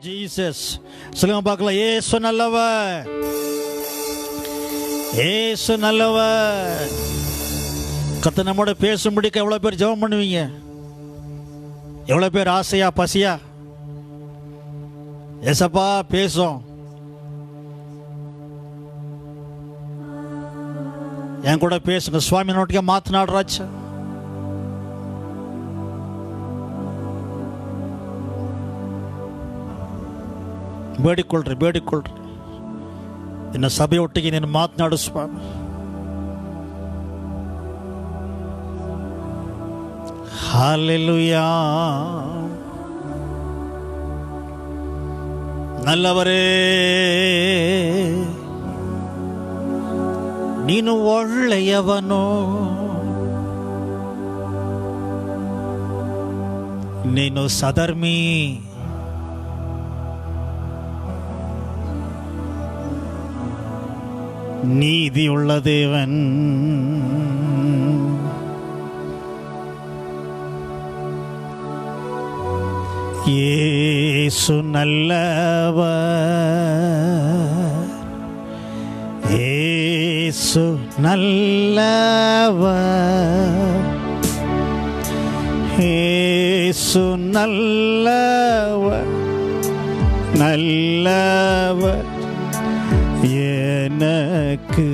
Jesus சொல்லுங்க பார்க்கலாம். ஏசு நல்லவர், ஏசு நல்லவர். கர்த்தர் நம்மோட பேசும்படிக்கு எவ்வளோ பேர் ஜெபம் பண்ணுவீங்க? எவ்வளோ பேர் ஆசையா பசியா ஏசப்பா பேசும், என் கூட பேசுங்க சுவாமி நோட்டிಗೆ ಮಾತನಾಡ್ರಾಚ. ಬೇಡಿಕೊಳ್ಳ್ರಿ ಬೇಡಿಕೊಳ್ಳ್ರಿ, ಇನ್ನು ಸಭೆಯೊಟ್ಟಿಗೆ ನೀನು ಮಾತನಾಡು ಸ್ವಾಮಿ. ஹல்லேலூயா. நல்லவரே ನೀನು ಒಳ್ಳೆಯವನು, ನೀನು ಸಧರ್ಮಿ, நீதியுள்ள தேவன். இயேசு நல்லவர், இயேசு நல்லவர், இயேசு நல்லவர், நல்லவர் எனக்கு.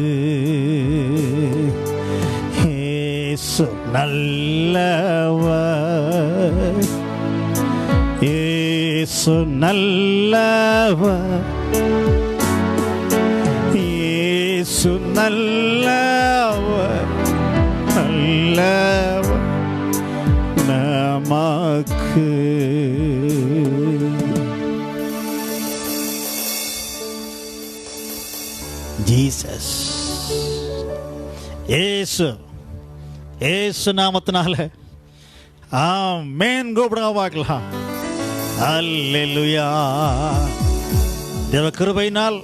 இயேசு நல்லவர், இயேசு நல்லவர், இயேசு நல்லவர், நல்லவர் நமக்கு. ஜீசஸ் ஏசு, ஏசு நாமத்தினால ஆமென் கூப்பிடுங்க பார்க்கலாம். அல்லேலூயா. தேவ கிருபையினால்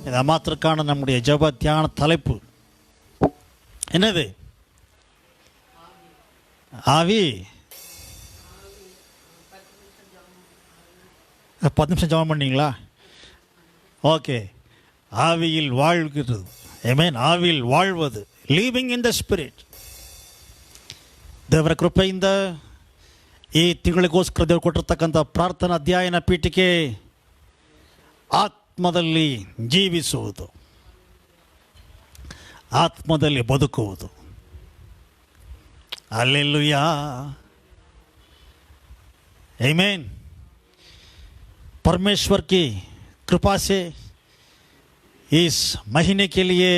இந்த மாத்திரக்கான நம்முடைய ஜெப தியான தலைப்பு என்னது? ஆவி. 10 நிமிஷம் ஜெபம் பண்ணீங்களா? ஓகே. ಆವಿயில் வாழ்கிறது. ಆಮೆನ್. ಆವಿயில் வாழ்வது, ಲಿವಿಂಗ್ ಇನ್ ದ ಸ್ಪಿರಿಟ್. ದೇವರ ಕೃಪೆಯಿಂದ ಈ ತಿಂಗಳಿಗೋಸ್ಕರ ದೇವರು ಕೊಟ್ಟಿರ್ತಕ್ಕಂಥ ಪ್ರಾರ್ಥನಾ ಅಧ್ಯಯನ ಪೀಠಿಕೆ ಆತ್ಮದಲ್ಲಿ ಜೀವಿಸುವುದು, ಆತ್ಮದಲ್ಲಿ ಬದುಕುವುದು. Hallelujah, amen. परमेश्वर की कृपा से इस महीने के लिए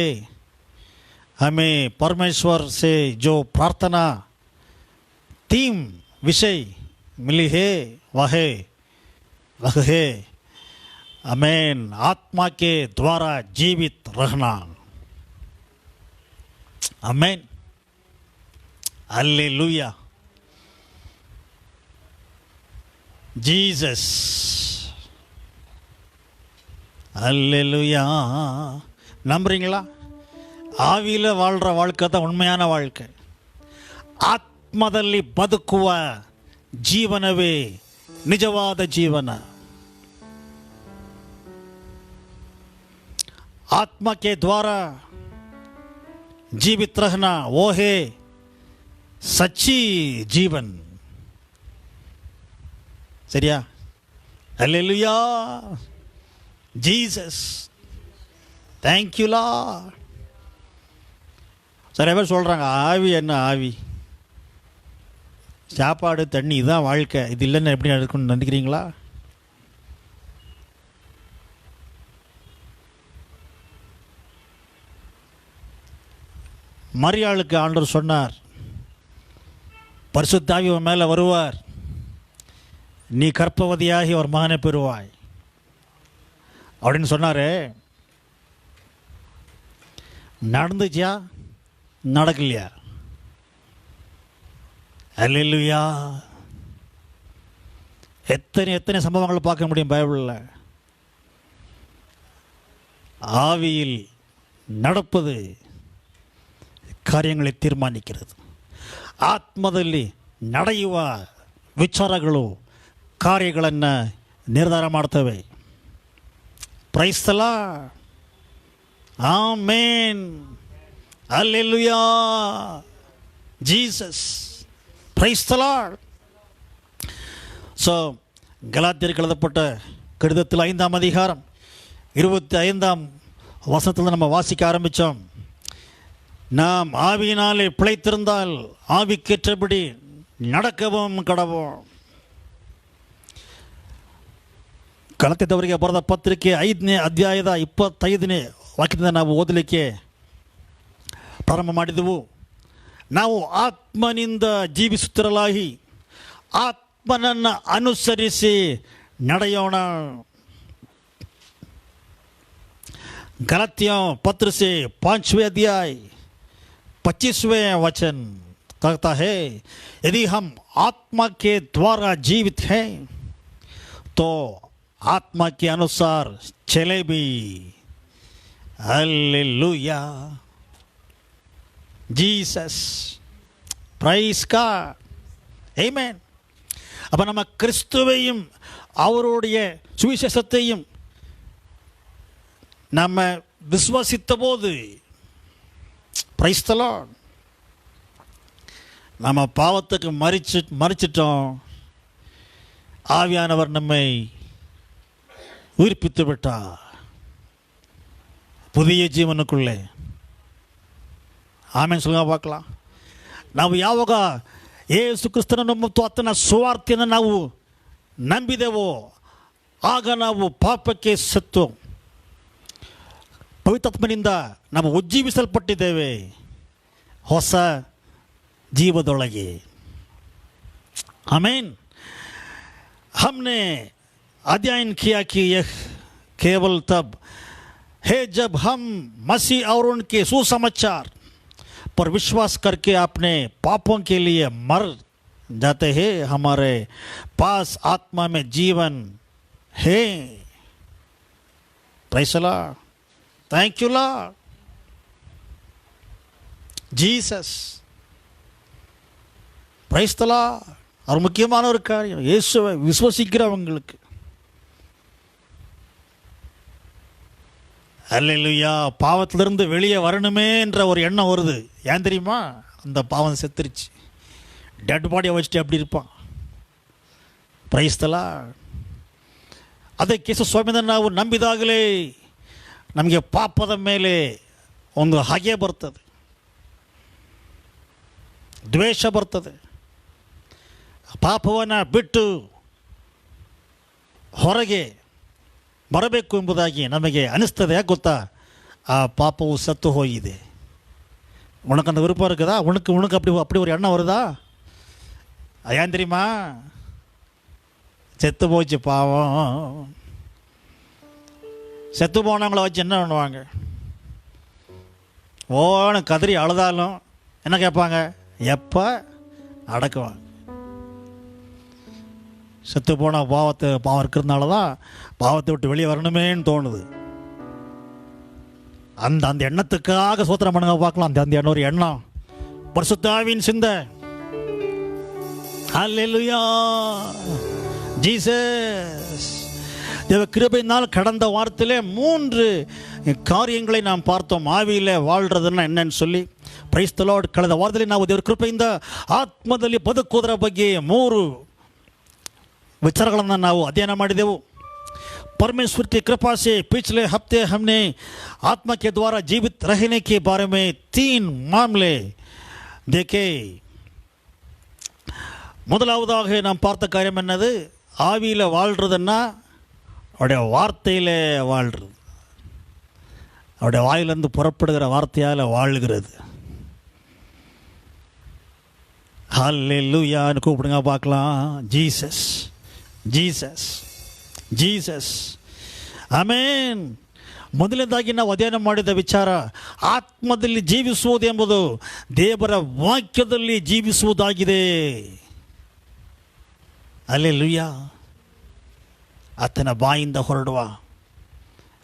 हमें परमेश्वर से जो प्रार्थना तीन विषय मिली है वह है आमेन, आत्मा के द्वारा जीवित रहना. आमेन, हालेलुया. जीसस, அல்லேலூயா. நம்புறீங்களா? ஆவியில் வாழ்கிற வாழ்க்கை தான் உண்மையான வாழ்க்கை. ಆತ್ಮದಲ್ಲಿ ಬದುಕುವ ಜೀವನವೇ ನಿಜವಾದ ಜೀವನ. आत्मा के द्वारा जीवित रहना वो है सच्ची जीवन. சரியா? அல்லேலூயா. Jesus, thank you lord. சில பேர் சொல்கிறாங்க ஆவி என்ன ஆவி, சாப்பாடு தண்ணி இதுதான் வாழ்க்கை, இது இல்லைன்னு எப்படி நடக்கும்னு நினைக்கிறீங்களா? மரியாளுக்கு ஆண்டவர் சொன்னார், பரிசுத்த ஆவி உன் மேலே வருவார், நீ கர்ப்பவதியாகி ஒரு மகனை பெறுவாய் அப்படின்னு சொன்னார். நடந்துச்சா நடக்கலையா? அல்லேலூயா. எத்தனை சம்பவங்களை பார்க்க முடியும் பைபிளில். ஆவியில் நடப்பது ಕಾರ್ಯங்களை ತೀರ್ಮಾನಿக்கிறது. ಆತ್ಮದಲ್ಲಿ ನಡೆಯುವ ವಿಚಾರಗಳು ಕಾರ್ಯಗಳನ್ನು ನಿರ್ಧಾರ ಮಾಡ್ತೇವೆ. Praise the lord. Amen. Hallelujah. Jesus. Praise the lord. So கலாத்தியருக்கு எழுதப்பட்ட கடிதத்தில் 5ஆம் அதிகாரம் 25ஆம் வசனத்தில் நம்ம வாசிக்க ஆரம்பித்தோம். நாம் ஆவியினாலே பிழைத்திருந்தால் ஆவிக்கேற்றபடி நடக்கவும் கடவோம். ಗಲಾತ್ಯದವರಿಗೆ ಬರೆದ ಪತ್ರಿಕೆ 5ನೇ ಅಧ್ಯಾಯದ 25ನೇ ವಾಕ್ಯದಿಂದ ನಾವು ಓದಲಿಕ್ಕೆ ಪ್ರಾರಂಭ ಮಾಡಿದೆವು. ನಾವು ಆತ್ಮನಿಂದ ಜೀವಿಸುತ್ತಿರಲಾಗಿ ಆತ್ಮನನ್ನು ಅನುಸರಿಸಿ ನಡೆಯೋಣ. गलातियों पत्र से 5वें अध्याय 25वें वचन कहता है, यदि हम आत्मा के द्वारा जीवित हैं तो आत्मा के अनुसार चले भी. Hallelujah. Jesus. Praise God. Amen. அப்போ நம்ம கிறிஸ்துவையும் அவருடைய சுவிசேஷத்தையும் நம்ம விசுவாசித்த போது, பிரைஸ் தி லார்ட், நம்ம பாவத்துக்கு மறிச்சிட்டோம். ஆவியானவர் நம்மை உயிர்ப்பித்து விட்டார் புதிய ಜೀವನಕ್ಕುள்ளே. ಆಮೇಲೆ ಸುಲಭ பார்க்கலாம். ನಾವು ಯಾವಾಗ ಯೇಸು ಕ್ರಿಸ್ತನನ್ನು ಮತ್ತು ಆತನ ಸುವಾರ್ತೆಯನ್ನು ನಾವು ನಂಬಿದೆವೋ ಆಗ ನಾವು ಪಾಪಕ್ಕೆ ಸತ್ತು ಪವಿತ್ರಾತ್ಮನಿಂದ ನಾವು ಉಜ್ಜೀವಿಸಲ್ಪಟ್ಟಿದ್ದೇವೆ ಹೊಸ ಜೀವದೊಳಗೆ. ಆಮೇನ್. हमने अध्ययन किया कि यह केवल तब है जब हम मसीह और उनके सुसमाचार पर विश्वास करके अपने पापों के लिए मर जाते हैं, हमारे पास आत्मा में जीवन है. Praise the Lord. Thank you Lord. Jesus. Praise the Lord. और முக்கியமான ஒரு காரியம், இயேசுவை விசுவாசிக்கிறவங்களுக்கு அல்லேலூயா பாவத்திலிருந்து வெளியே வரணுமே என்ற ஒரு எண்ணம் வருது. ஏன் தெரியுமா? அந்த பாவம் செத்துருச்சு. ಡೆಡ್ ಬಾಡಿயை வச்சுட்டு அப்படி இருப்பான். Price the lord. ಅದಕ್ಕೆ ಸ್ವಾಮಿನ ನಾವು ನಂಬಿದಾಗಲೇ ನಮಗೆ ಪಾಪದ ಮೇಲೆ ಒಂದು ಹಾಗೆ ಬರ್ತದೆ, ದ್ವೇಷ ಬರ್ತದೆ. ಪಾಪವನ್ನು ಬಿಟ್ಟು ಹೊರಗೆ ಬರಬೇಕು ಎಂಬುದಾಗಿ ನಮಗೆ ಅನಿಸ್ತದೆ. ಯಾಕೆ ಗೊತ್ತಾ? ಆ ಪಾಪವು ಸತ್ತು ಹೋಗಿದೆ. உனக்கு அந்த விருப்பம் இருக்குதா? உனக்கு அப்படி ஒரு எண்ணம் வருதா? ஏன் தெரியுமா? செத்து போச்சு பாவம். செத்து போனவங்கள வச்சு என்ன பண்ணுவாங்க? ஓன்னு கதறி அழுதாலும் என்ன கேட்பாங்க? எப்போ அடக்குவாங்க. செத்து போனால் பாவம் இருக்கிறதுனால தான் பாவத்தை விட்டு வெளியே வரணுமேன்னு தோணுது. அந்த எண்ணத்துக்காக சோத்திரம் பண்ணுங்க பார்க்கலாம். அந்த எண்ணம் ஒரு எண்ணம், பரிசுத்த ஆவியின் சிந்தை. ஹல்லேலூயா. ஜீசஸ். தேவ கிருபையினால் கடந்த வாரத்திலே 3 காரியங்களை நாம் பார்த்தோம். ಆವಿயில் வாழ்றதுன்னா என்னன்னு சொல்லி. Price the lord. ಕಳೆದ ವಾರದಲ್ಲಿ ನಾವು ದೇವರ ಕೃಪೆಯಿಂದ ಆತ್ಮದಲ್ಲಿ ಬದುಕುವುದರ ಬಗ್ಗೆ 3 ವಿಚಾರಗಳನ್ನು ನಾವು ಅಧ್ಯಯನ ಮಾಡಿದೆವು. परमेश्वर की कृपा से पिछले हफ्ते हमने आत्मा के द्वारा जीवित रहने के बारे में 3 मामले देखे. முதலாவதாக நாம் பார்த்த காரியம் என்னது? ஆவியில் வாழ்கிறதுன்னா அவருடைய வார்த்தையில் வாழ்கிறது, அவருடைய வாயிலிருந்து புறப்படுகிற வார்த்தையால் வாழ்கிறது. ஹல்லேலூயான்னு கூப்பிடுங்க பார்க்கலாம். Jesus, Jesus, Jesus. ಆಮೇನ್. ಮೊದಲನೇದಾಗಿ ನಾವು ಅಧ್ಯಯನ ಮಾಡಿದ ವಿಚಾರ, ಆತ್ಮದಲ್ಲಿ ಜೀವಿಸುವುದು ಎಂಬುದು ದೇವರ ವಾಕ್ಯದಲ್ಲಿ ಜೀವಿಸುವುದಾಗಿದೆ. ಹಲ್ಲೆಲೂಯಾ. ಆತನ ಬಾಯಿಂದ ಹೊರಡುವ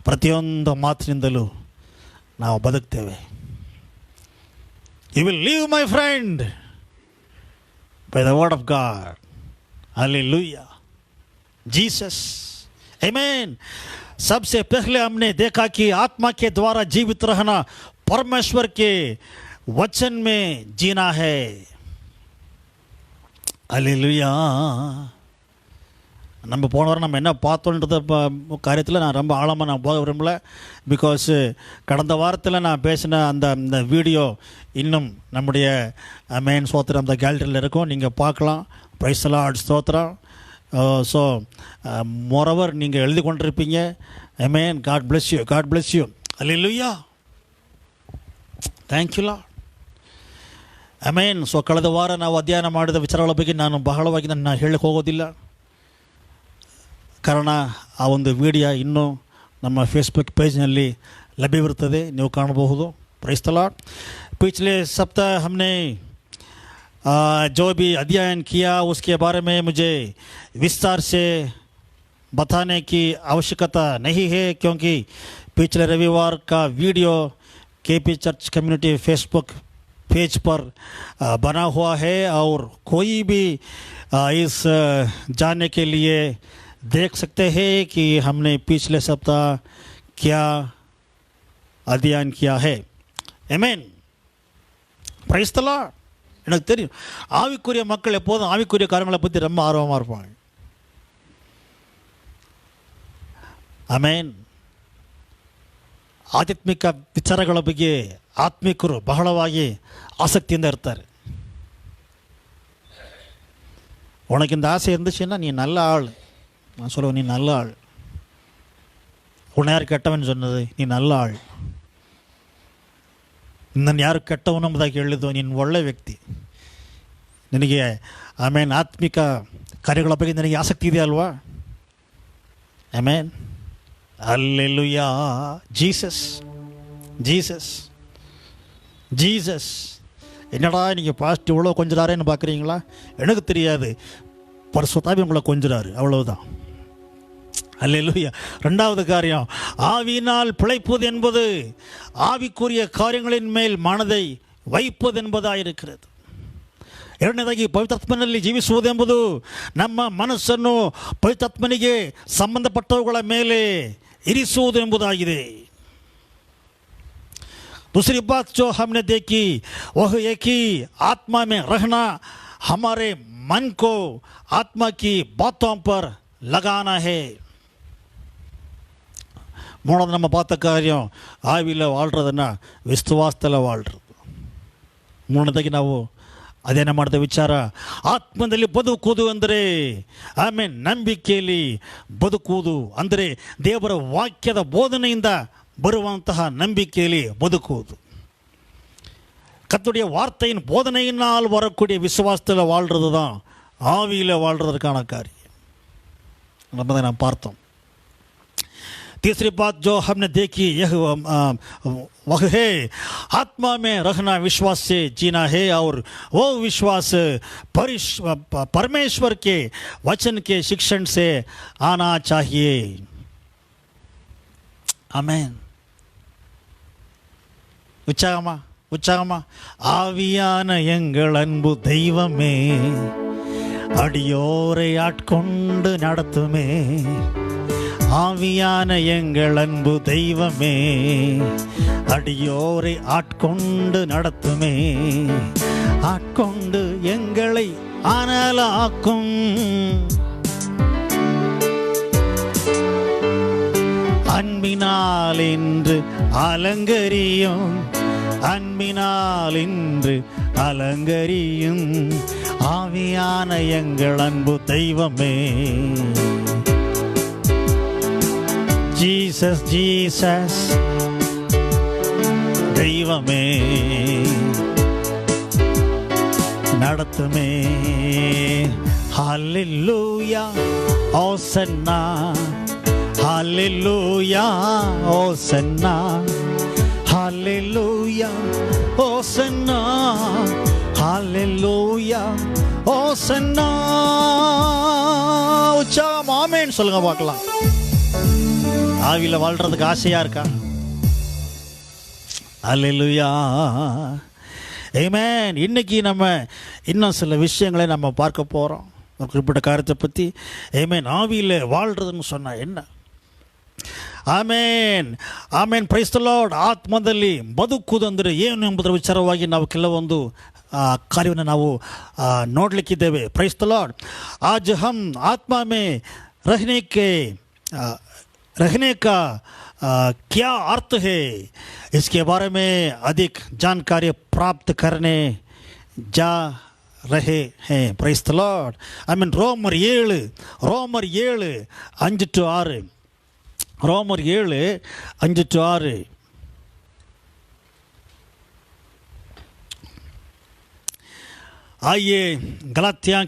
ಪ್ರತಿಯೊಂದು ಮಾತಿನಿಂದಲೂ ನಾವು ಬದುಕ್ತೇವೆ. You will live my friend by the word of God. Hallelujah. Jesus, आमीन। सबसे पहले हमने देखा कि आत्मा के द्वारा जीवित रहना परमेश्वर के वचन में जीना है। அல்லேலூயா. நம்ம போன வாரம் நம்ம என்ன பார்த்தோன்றத காரியத்தில் நான் ரொம்ப ஆழமாக நான் போக விரும்பல. பிகாஸ் கடந்த வாரத்தில் நான் பேசின அந்த வீடியோ இன்னும் நம்முடைய மெயின் ஸ்தோத்திரம் அந்த கேலரியில் இருக்கும், நீங்கள் பார்க்கலாம். பிரைஸ் தி லார்ட், ஸ்தோத்திரம். ஸோ மோரோவர் நீங்கள் எழுதி கொண்டிருப்பீங்க. Amen. God bless you, God bless you. Alleluia, thank you lord. Amen. So ಕಳೆದ ವಾರ ನಾವು ಅಧ್ಯಯನ ಮಾಡಿದ ವಿಚಾರಗಳ ಬಗ್ಗೆ ನಾನು ಬಹಳವಾಗಿ ನಾನು ಹೇಳಕ್ಕೆ ಹೋಗೋದಿಲ್ಲ, ಕಾರಣ ಆ ಒಂದು ವಿಡಿಯೋ ಇನ್ನೂ ನಮ್ಮ ಫೇಸ್ಬುಕ್ ಪೇಜ್ನಲ್ಲಿ ಲಭ್ಯವಿರುತ್ತದೆ, ನೀವು ಕಾಣಬಹುದು. Praise the Lord. पिछले सप्ताह हमने जो भी अध्ययन किया उसके बारे में मुझे विस्तार से बताने की आवश्यकता नहीं है, क्योंकि पिछले रविवार का video KP church community Facebook page पर बना हुआ है, और कोई भी इस जानने के लिए देख सकते हैं कि हमने पिछले सप्ताह क्या अध्ययन किया है. आमीन. Price the Lord. எனக்கு தெரியும் ஆவிக்குரிய மக்கள் எப்போதும் ஆவிக்குரிய காரியங்களை பற்றி ரொம்ப ஆர்வமாக இருப்பாங்க. ಆಮೇನ್. ಆಧ್ಯಾತ್ಮಿಕ ವಿಚಾರಗಳ ಬಗ್ಗೆ ಆತ್ಮಿಕರು ಬಹಳವಾಗಿ ಆಸಕ್ತಿಯಿಂದ ಇರ್ತಾರೆ. உனக்கு இந்த ஆசை இருந்துச்சுன்னா நீ நல்ல ஆள். நான் சொல்லுவேன், நீ நல்ல ஆள். உன்னை யார் ಕೆಟ್ಟவன் சொன்னது? நீ நல்ல ಆಳ್. ನಿನ್ನನ್ನು ಯಾರು ಕೆಟ್ಟವನು ಎಂಬುದಾಗಿ ಹೇಳಿದ್ದು? ನೀನು ಒಳ್ಳೆಯ ವ್ಯಕ್ತಿ. ನಿನಗೆ ಆಮೇನ್ ಆತ್ಮಿಕ ಕಾರ್ಯಗಳ ಬಗ್ಗೆ ನಿನಗೆ ಆಸಕ್ತಿ ಇದೆ ಅಲ್ವಾ? Amen. Alleluia. Jesus, Jesus, Jesus. என்னடா நீங்கள் பாஸ்ட் இவ்வளோ கொஞ்சிறாரேன்னு பார்க்குறீங்களா? எனக்கு தெரியாது, பரிசுத்தாவி உங்களை கொஞ்சிறாரு, அவ்வளவுதான். அல்லேலூயா. ரெண்டாவது காரியம், ஆவியினால் பிழைப்பது என்பது ಆವಿಕುರಿಯ ಕಾರ್ಯಗಳಿನ ಮೇಲೆ ಮನதை ವಹಿಪದು ಎಂಬುದಾಗಿರುತ್ತದೆ. ಎರಡನೇದಾಗಿ ಪವಿತ್ರಾತ್ಮನಲ್ಲಿ ಜೀವಿಸುವುದೆಂಬುದು ನಮ್ಮ ಮನಸ್ಸನ್ನು ಪವಿತ್ರಾತ್ಮನಿಗೆ ಸಂಬಂಧಪಟ್ಟವುಗಳ ಮೇಲೆ ಇರಿಸುವುದು ಎಂಬುದಾಗಿದೆ. दूसरी बात जो हमने देखी वह एक ही आत्मा में रहना, हमारे मन को आत्मा की बातों पर लगाना है. மூணாவது நம்ம பார்த்த காரியம், ஆவியில் வாழ்கிறதுன்னா ವಿಶ್ವಾಸದಲ್ಲಿ வாழ்கிறது. ಮೂರನೇದಾಗಿ ನಾವು ಅಧ್ಯಯನ ಮಾಡಿದ ವಿಚಾರ, ಆತ್ಮದಲ್ಲಿ ಬದುಕುವುದು ಅಂದರೆ ಆಮೇಲೆ ನಂಬಿಕೆಯಲ್ಲಿ ಬದುಕುವುದು ಅಂದರೆ ದೇವರ ವಾಕ್ಯದ ಬೋಧನೆಯಿಂದ ಬರುವಂತಹ ನಂಬಿಕೆಯಲ್ಲಿ ಬದುಕುವುದು. கர்த்தருடைய வார்த்தையின் போதனையினால் வரக்கூடிய விசுவாசத்தில் வாழ்கிறது தான் ஆவியில் வாழ்கிறதுக்கான காரியம். நம்ம நாம் பார்த்தோம். तीसरी बात जो हमने देखी यह वह है आत्मा में रहना, विश्वास से जीना है, और वो विश्वास परमेश्वर के वचन के शिक्षण से आना चाहिए. आमेन. உற்சாகமா, உற்சாகமா. ஆவியான எங்கள் அன்பு தெய்வமே, அடியோரை ஆட்கொண்டு நடத்துமே. ஆவியான எங்கள் அன்பு தெய்வமே, அடியோரை ஆட்கொண்டு நடத்துமே. ஆட்கொண்டு எங்களை அனலாக்கும், அன்பினால் இன்று அலங்கரியும், அன்பினால் இன்று அலங்கரியும். ஆவியான எங்கள் அன்பு தெய்வமே. ஜீசஸ், ஜீசஸ் தெய்வமே நடத்துமே. ஹல்லேலூயா, ஓசன்னா, ஹல்லேலூயா, ஓசன்னா, ஹல்லேலூயா, ஓசன்னா, ஹல்லேலூயா, ஓசன்னா. உற்சாகம் ஆமென் சொல்லுங்க பார்க்கலாம். ஆவியில் வாழ்கிறதுக்கு ஆசையாக இருக்கா? அல்லேலூயா, ஆமென். இன்னைக்கு நம்ம இன்னும் சில விஷயங்களை நம்ம பார்க்க போகிறோம். ஒரு குறிப்பிட்ட காரியத்தை பற்றி. ஆமென். ஆவியில் வாழ்கிறதுன்னு சொன்னால் என்ன? ಆಮೇನ್ ಆಮೇನ್ ಪ್ರೈಸ್ ದ ಲಾರ್ಡ್. ಆತ್ಮದಲ್ಲಿ ಬದುಕುವುದಂದರೆ ಏನು ಎಂಬುದರ ವಿಚಾರವಾಗಿ ನಾವು ಕೆಲವೊಂದು ಕಾರ್ಯವನ್ನು ನಾವು ನೋಡಲಿಕ್ಕಿದ್ದೇವೆ. Price the lord. आज हम आत्मा में रहने का क्या अर्थ है, इसके बारे में अधिक जानकारी प्राप्त करने जा रहे हैं. Press the Lord. आमीन. ரோமர் 7 5-6. ரோமர் 7 5-6. आइए गलातियों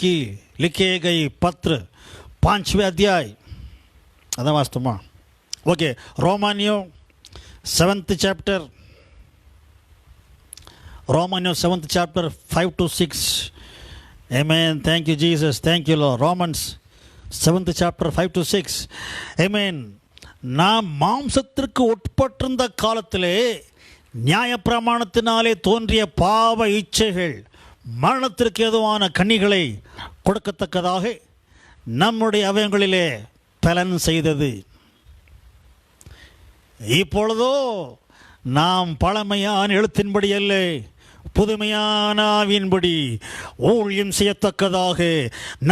की लिखे गई पत्र 5वें अध्याय अदा वास्तव okay. रोमानियो 7th chapter 5-6. Amen. Thank you Jesus. Thank you Lord. Romans 7th chapter 5-6. Amen. நாம் மாம்சத்திற்கு உட்பட்டிருந்த காலத்திலே நியாய பிரமாணத்தினாலே தோன்றிய பாவ இச்சைகள் மரணத்திற்கு ஏதுவான கனிகளை கொடுக்கத்தக்கதாக நம்முடைய அவயங்களிலே பலன் செய்தது. இப்பொழுதோ நாம் பழமையான எழுத்தின்படி அல்ல, புதுமையான ஆவியின்படி ஊழியம் செய்யத்தக்கதாக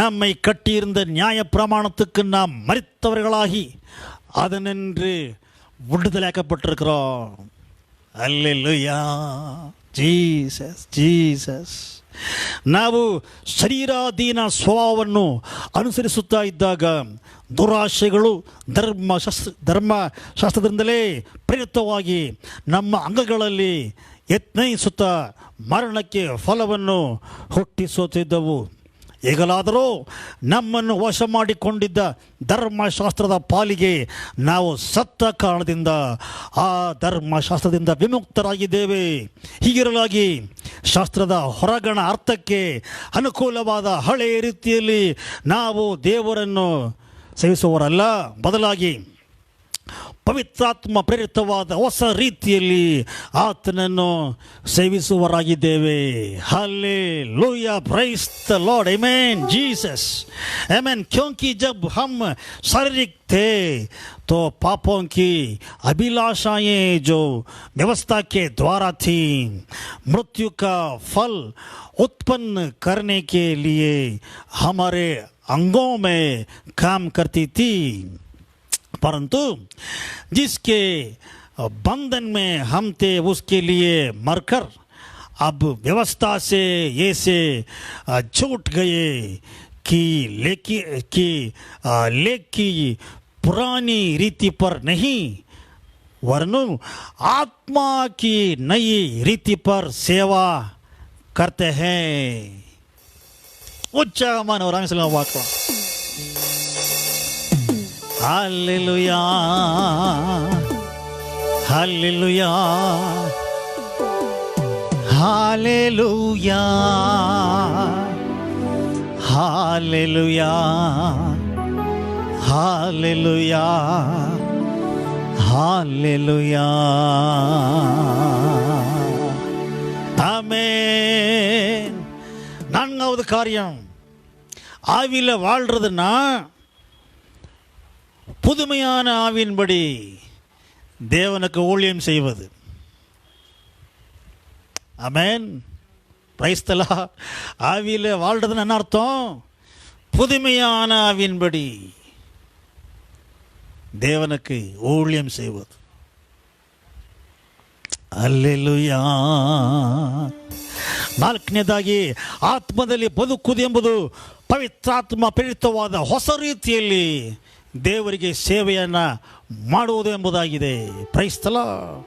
நம்மை கட்டியிருந்த நியாய பிரமாணத்துக்கு நாம் மரித்தவர்களாகி அதனின்று விடுதலையாக்கப்பட்டிருக்கிறோம். அல்லேலூயா. Jesus Jesus. ನಾವು ಶರೀರಾಧೀನ ಸ್ವಭಾವವನ್ನು ಅನುಸರಿಸುತ್ತಾ ಇದ್ದಾಗ ದುರಾಶೆಗಳು ಧರ್ಮಶಾಸ್ತ್ರದಿಂದಲೇ ಪ್ರೇರಿತವಾಗಿ ನಮ್ಮ ಅಂಗಗಳಲ್ಲಿ ಯತ್ನಿಸುತ್ತಾ ಮರಣಕ್ಕೆ ಫಲವನ್ನು ಹುಟ್ಟಿಸುತ್ತಿದ್ದವು. ಈಗಲಾದರೂ ನಮ್ಮನ್ನು ವಶ ಮಾಡಿಕೊಂಡಿದ್ದ ಧರ್ಮಶಾಸ್ತ್ರದ ಪಾಲಿಗೆ ನಾವು ಸತ್ತ ಕಾರಣದಿಂದ ಆ ಧರ್ಮಶಾಸ್ತ್ರದಿಂದ ವಿಮುಕ್ತರಾಗಿದ್ದೇವೆ. ಹೀಗಿರಲಾಗಿ ಶಾಸ್ತ್ರದ ಹೊರಗಣ ಅರ್ಥಕ್ಕೆ ಅನುಕೂಲವಾದ ಹಳೆಯ ರೀತಿಯಲ್ಲಿ ನಾವು ದೇವರನ್ನು ಸೇವಿಸುವವರಲ್ಲ, ಬದಲಾಗಿ ಪವಿತ್ರಾತ್ಮ ಪ್ರೇರಿತವಾದ ಹೊಸ ರೀತಿಯಲ್ಲಿ ಆತನನ್ನು ಸೇವಿಸುವರಾಗಿದ್ದೇವೆ. हालेलुया. Praise the Lord. आमीन. जीसस. आमीन. क्योंकि जब हम शारीरिक थे तो पापों की अभिलाषाएं जो व्यवस्था के द्वारा थी मृत्यु का फल उत्पन्न करने के लिए हमारे अंगों में काम करती थी, परंतु जिसके बंधन में हम थे उसके लिए मरकर अब व्यवस्था से ऐसे छूट गए कि लेकी पुरानी रीति पर नहीं वरन आत्मा की नई रीति पर सेवा करते हैं. उच्चमान और वाक्य. Hallelujah. Hallelujah. Hallelujah. Hallelujah. Hallelujah. Hallelujah. Amen. நான்காவது காரியம், ஆவியில வாழ்றதுன்னா புதுமையான ஆவியின்படி தேவனுக்கு ஊழியம் செய்வது. ஆமென். Praise the lord. ஆவியில வாழ்றதுன்னு என்ன அர்த்தம்? புதுமையான ஆவியின்படி ದೇವನಕ್ಕೆ ஊழியம் செய்வது. அல்லேಲೂಯಾ. ನಾಲ್ಕನೇದಾಗಿ ಆತ್ಮದಲ್ಲಿ ಬದುಕುವುದು ಎಂಬುದು ಪವಿತ್ರಾತ್ಮ ಪ್ರೇರಿತವಾದ ಹೊಸ ರೀತಿಯಲ್ಲಿ ದೇವರಿಗೆ ಸೇವೆಯನ್ನು ಮಾಡುವುದು ಎಂಬುದಾಗಿದೆ. Praise the Lord.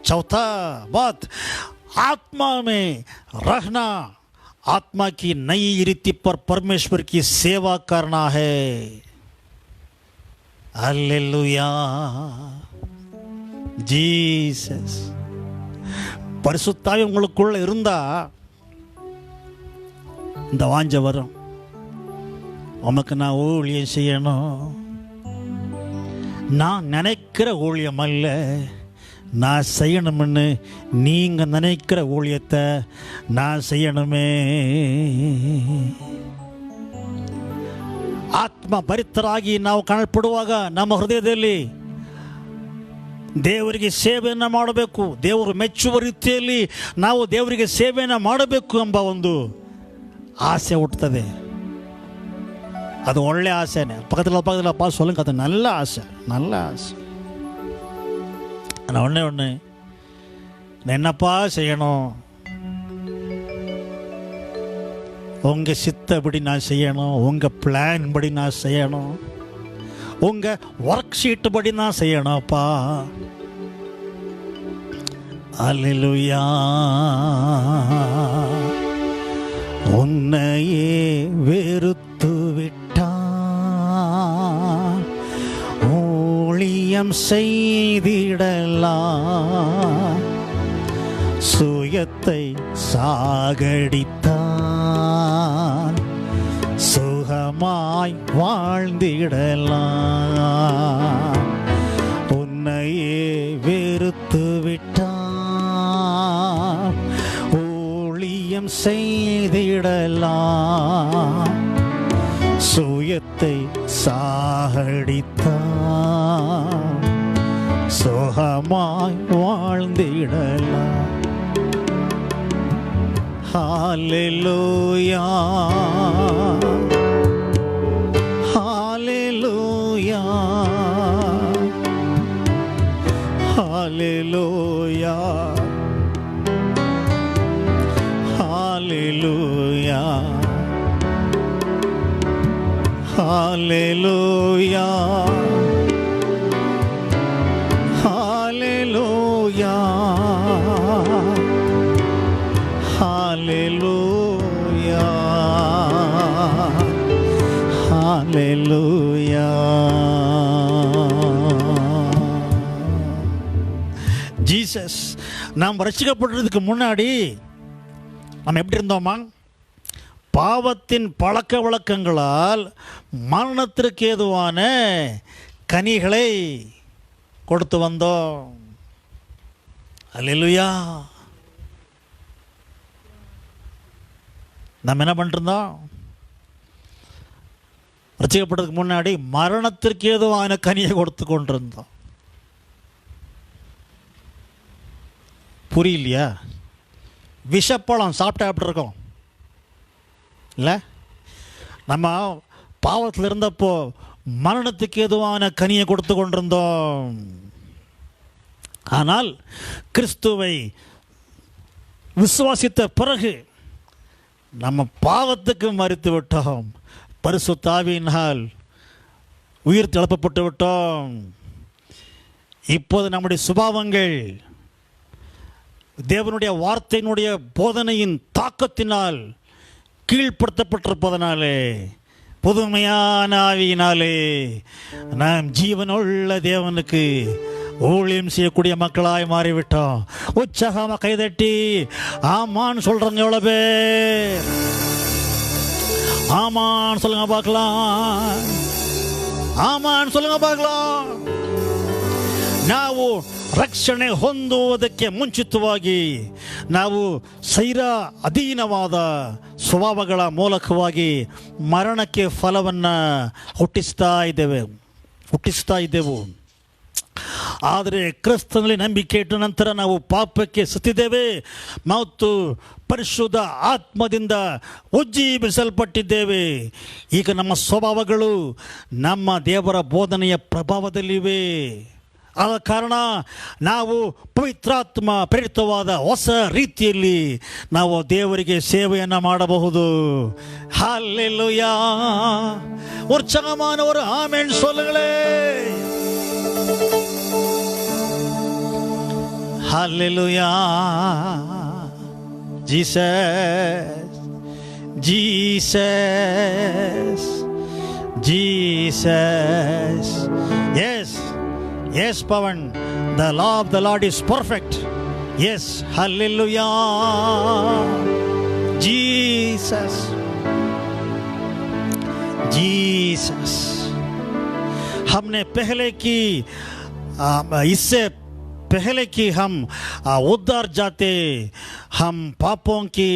चौथा बात, आत्मा में रहना, आत्मा की नई रीति पर परमेश्वर की सेवा करना है. हालेलुया. ஜீசஸ். பரிசுத்தாவி உங்களுக்குள்ள இருந்தா இந்த வாஞ்ச வரும். உமக்கு நான் ஊழியம் செய்யணும், நான் நினைக்கிற ஊழியம் அல்ல, நான் செய்யணும்னு நீங்கள் நினைக்கிற ஊழியத்தை நான் செய்யணுமே. ಆತ್ಮ ಭರಿತರಾಗಿ ನಾವು ಕಾಣಲ್ಪಡುವಾಗ ನಮ್ಮ ಹೃದಯದಲ್ಲಿ ದೇವರಿಗೆ ಸೇವೆಯನ್ನು ಮಾಡಬೇಕು, ದೇವರು ಮೆಚ್ಚುವ ರೀತಿಯಲ್ಲಿ ನಾವು ದೇವರಿಗೆ ಸೇವೆಯನ್ನು ಮಾಡಬೇಕು ಎಂಬ ಒಂದು ಆಸೆ ಹುಟ್ಟುತ್ತದೆ. அது ஒಳ್ಳೆ ஆசைனே. பக்கத்தில் சொல்லுங்க, அது நல்ல ஆசை, நல்ல ஆசை. ஆனால் ஒன்று நான் என்னப்பா செய்யணும், உங்கள் சித்தப்படி நான் செய்யணும், உங்கள் பிளான் படி நான் செய்யணும், உங்கள் ஒர்க் ஷீட் படி நான் செய்யணும்ப்பா. அல்லேலூயா. உன்னையே வெறுத்து விட்டான், ஊழியம் செய்திடலாம், சுயத்தை சாகடித்தான், சுகமாய் வாழ்ந்திடலாம். உன்னையே வெறுத்து விட்டான், ஊழியம் செய்திடலாம், சுயத்தை சாகடித்தான், சுகமாய் வாழ்ந்திடலாம். Hallelujah, Hallelujah, Hallelujah, Hallelujah, Hallelujah, Hallelujah, Hallelujah, Hallelujah. Jesus நாம் ரட்சிக்கப்படுறதுக்கு முன்னாடி நம்ம எப்படி இருந்தோமா? பாவத்தின் பழக்க வழக்கங்களால் மரணத்திற்கு ஏதுவான கனிகளை கொடுத்து வந்தோம். அல்லேலூயா. நம்ம என்ன பண்ணிருந்தோம்? ரட்சிக்கப்படுறதுக்கு முன்னாடி மரணத்திற்கு ஏதுவான கனியை கொடுத்து கொண்டிருந்தோம். புரியலையா? விஷப்பழம் சாப்பிட்டா எப்படி இருக்கும் இல்லை? நம்ம பாவத்தில் இருந்தப்போ மரணத்துக்கு ஏதுவான கனியை கொடுத்து கொண்டிருந்தோம். ஆனால் கிறிஸ்துவை விசுவாசித்த பிறகு நம்ம பாவத்துக்கு மரித்து விட்டோம், பரிசுத்த ஆவியினால் உயிர் எழுப்பப்பட்டு விட்டோம். இப்போது நம்முடைய சுபாவங்கள் தேவனுடைய வார்த்தையினுடைய போதனையின் தாக்கத்தினால் கீழ்ப்படுத்தப்பட்டிருப்பதனாலே, புதுமையான ஆவியினாலே நாம் ஜீவனுள்ள தேவனுக்கு ஊழியம் செய்யக்கூடிய மக்களாய் மாறிவிட்டோம். உற்சாகமாக கைதட்டி ஆமான்னு சொல்றவங்க எவ்வளோ பேர்? ஆமான்னு சொல்லுங்க பார்க்கலாம். ಆಮಾನ್ சொல்லுங்க பார்க்கலாம். ನಾವು ರಕ್ಷಣೆ ಹೊಂದುವುದಕ್ಕೆ ಮುಂಚಿತವಾಗಿ ನಾವು ಶರೀರ ಅಧೀನವಾದ ಸ್ವಭಾವಗಳ ಮೂಲಕವಾಗಿ ಮರಣಕ್ಕೆ ಫಲವನ್ನು ಹುಟ್ಟಿಸ್ತಾ ಇದ್ದೆವು. ಆದರೆ ಕ್ರಿಸ್ತನಲ್ಲಿ ನಂಬಿಕೆ ಇಟ್ಟ ನಂತರ ನಾವು ಪಾಪಕ್ಕೆ ಸತ್ತಿದ್ದೇವೆ ಮತ್ತು ಪರಿಶುದ್ಧ ಆತ್ಮದಿಂದ ಉಜ್ಜೀವಿಸಲ್ಪಟ್ಟಿದ್ದೇವೆ. ಈಗ ನಮ್ಮ ಸ್ವಭಾವಗಳು ನಮ್ಮ ದೇವರ ಬೋಧನೆಯ ಪ್ರಭಾವದಲ್ಲಿವೆ. ಆದ ಕಾರಣ ನಾವು ಪವಿತ್ರಾತ್ಮ ಪ್ರೇರಿತವಾದ ಹೊಸ ರೀತಿಯಲ್ಲಿ ನಾವು ದೇವರಿಗೆ ಸೇವೆಯನ್ನು ಮಾಡಬಹುದು. ಹಲ್ಲೆಲೂಯಾ. ಉತ್ಸಾಹಮಾನವರು ಆಮೆನ್ சொல்லுங்களே. Hallelujah. Jesus, Jesus, Jesus. Yes, Pavan. The law of the Lord is perfect. Yes, hallelujah. Jesus, हमने पहले की इससे पहले कि हम उद्धार जाते, हम पापों की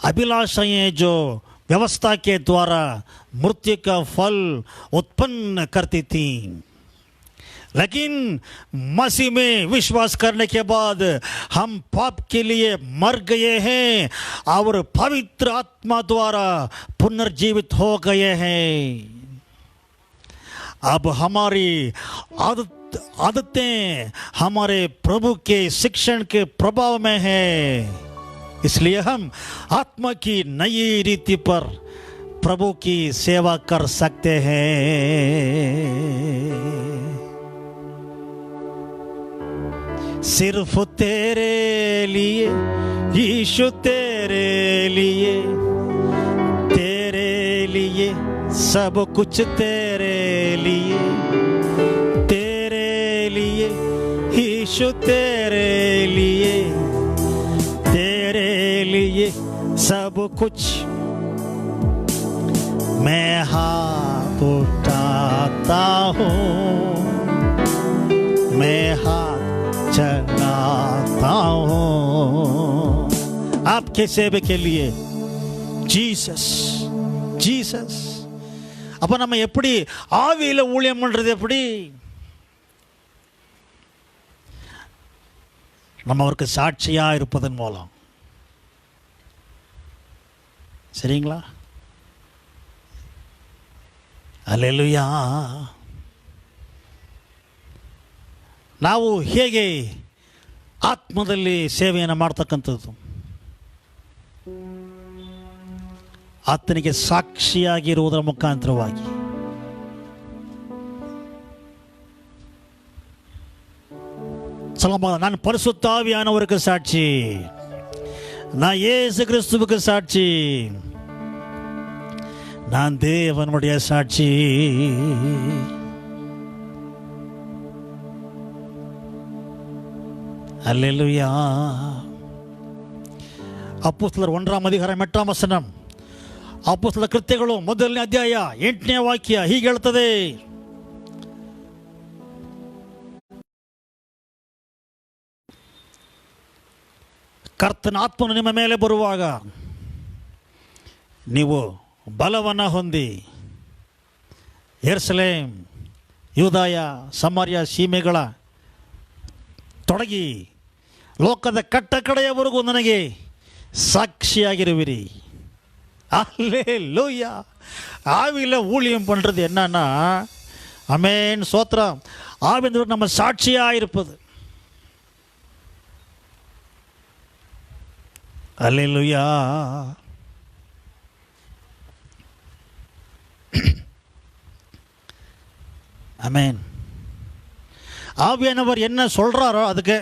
अभिलाषाएं जो व्यवस्था के द्वारा मृत्यु का फल उत्पन्न करती थी, लेकिन मसीह में विश्वास करने के बाद हम पाप के लिए मर गए हैं और पवित्र आत्मा द्वारा पुनर्जीवित हो गए हैं। अब हमारी आदतें हमारे प्रभु के शिक्षण के प्रभाव में है, इसलिए हम आत्मा की नई रीति पर प्रभु की सेवा कर सकते हैं। सिर्फ तेरे लिए यीशु, तेरे लिए सब कुछ, तेरे लिए यीशु, तेरे लिए सब कुछ। मैं हाथ उठाता हूँ, मैं हाथ चलाता हूँ आपके सेवे के लिए। Jesus Jesus. அப்போ நம்ம எப்படி ஆவியில் ஊழியம் பண்ணுறது? எப்படி நம்ம அவருக்கு சாட்சியாக இருப்பதன் மூலம். சரிங்களா? அல்லேலூயா. ನಾವು ಹೇಗೆ ಆತ್ಮದಲ್ಲಿ ಸೇವೆಯನ್ನು ಮಾಡ್ತಕ್ಕಂಥದ್ದು? ಆತನಿಗೆ ಸಾಕ್ಷಿಯಾಗಿರುವುದರ ಮುಖಾಂತರವಾಗಿ. நான் பரிசுத்த ஆவியானவருக்கு சாட்சி, நான் இயேசு கிறிஸ்துவுக்கு சாட்சி, நான் தேவனுடைய சாட்சி. அல்லேலூயா. ಅಪೊಸ್ತಲರ 1ನೇ ಅಧ್ಯಾಯ 8ನೇ ವಚನ, ಅಪೊಸ್ತಲ ಕೃತ್ಯಗಳು 1ನೇ ಅಧ್ಯಾಯ 8ನೇ ವಾಕ್ಯ ಹೀಗೆ ಹೇಳ್ತದೆ, ಕರ್ತನ ಆತ್ಮನು ನಿಮ್ಮ ಮೇಲೆ ಬರುವಾಗ ನೀವು ಬಲವನ್ನು ಹೊಂದಿ ಯೆರೂಸಲೇಮ್, ಯೂದಾಯ, ಸಮಾರ್ಯ ಸೀಮೆಗಳ ತೊಡಗಿ ಲೋಕದ ಕಟ್ಟ ಕಡೆಯವರೆಗೂ ನನಗೆ சாட்சியாகிருவிரி. அல்லேலூயா. ஆவியில் ஊழியம் பண்ணுறது என்னன்னா, அமேன், சோத்திரம், ஆவியில் நம்ம சாட்சியாக இருப்பது. அல்லேலூயா. அமேன். ஆவியானவர் என்ன சொல்கிறாரோ அதுக்கு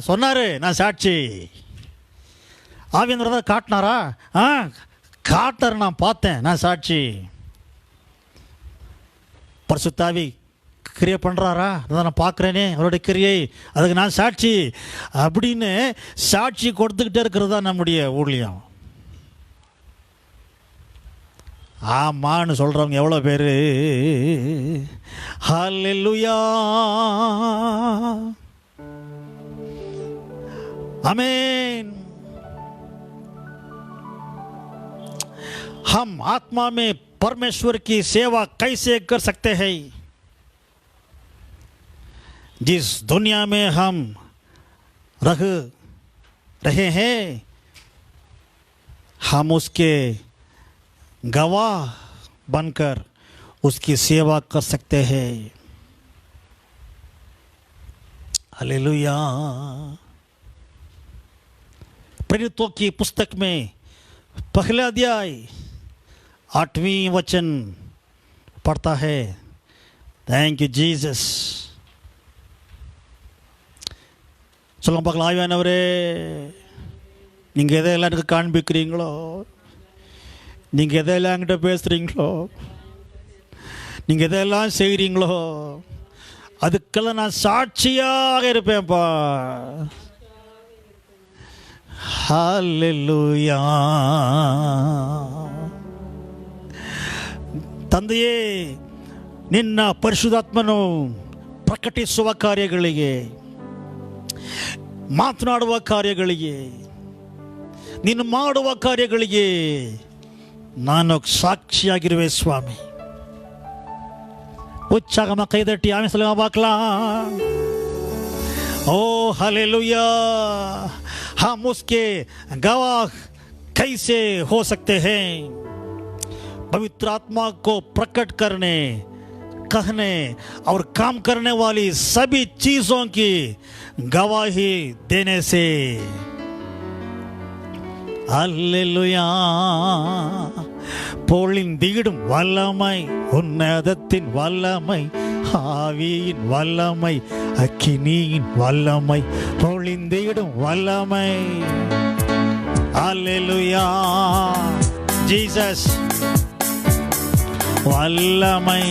சொன்னார், நான் சாட்சி. ஆவியானவர் காட்டினாரா? காட்டார், நான் பார்த்தேன், நான் சாட்சி. பரிசுத்தாவி கிரியை பண்ணுறாரா? அதான் நான் பார்க்குறேனே அவருடைய கிரியை, அதுக்கு நான் சாட்சி அப்படின்னு சாட்சி கொடுத்துக்கிட்டே இருக்கிறது தான் நம்முடைய ஊழியம். ஆமான்னு சொல்கிறவங்க எவ்வளோ பேர்? ஹல்லேலூயா. आमीन. हम आत्मा में परमेश्वर की सेवा कैसे कर सकते हैं? जिस दुनिया में हम रह रहे हैं, हम उसके गवाह बनकर उसकी सेवा कर सकते हैं. हालेलुया. प्रेरितों की पुस्तक में पहला अध्याय 8वीं वचन पढ़ता है. Thank you Jesus. சொல்லுங்க பார்க்கலாம். ஆவியானவரே, நீங்கள் எதையெல்லாம் எனக்கு காண்பிக்கிறீங்களோ, நீங்கள் எதையெல்லாம் என்கிட்ட பேசுகிறீங்களோ, நீங்கள் எதையெல்லாம் செய்கிறீங்களோ, அதுக்கெல்லாம் நான் சாட்சியாக இருப்பேன்ப்பா. ஹல்லேலூயா. ತಂದೆಯೇ, ನಿನ್ನ ಪರಿಶುದ್ಧಾತ್ಮನು ಪ್ರಕಟಿಸುವ ಕಾರ್ಯಗಳಿಗೆ ಮಾತನಾಡುವ ಕಾರ್ಯಗಳಿಗೆ, ನೀನು ಮಾಡುವ ಕಾರ್ಯಗಳಿಗೆ ನಾನು ಸಾಕ್ಷಿಯಾಗಿರುವೆ ಸ್ವಾಮಿ. ಉಚ್ಚಾಗಮ ಕೈದಟ್ಟಿ ಆಮೆ ಸಲ ಬಾಕ್ಲಾ. ओ हालेलुया, हम उसके गवाह कैसे हो सकते हैं? पवित्र आत्मा को प्रकट करने, कहने और काम करने वाली सभी चीजों की गवाही देने से. அல்லேலூயா. பொழிந்திடும் வல்லமை, உன்னதத்தின் வல்லமை, ஆவியின் வல்லமை, அக்கினியின் வல்லமை, பொழிந்திடும் வல்லமை. அல்லேலூயா. ஜீசஸ் வல்லமை.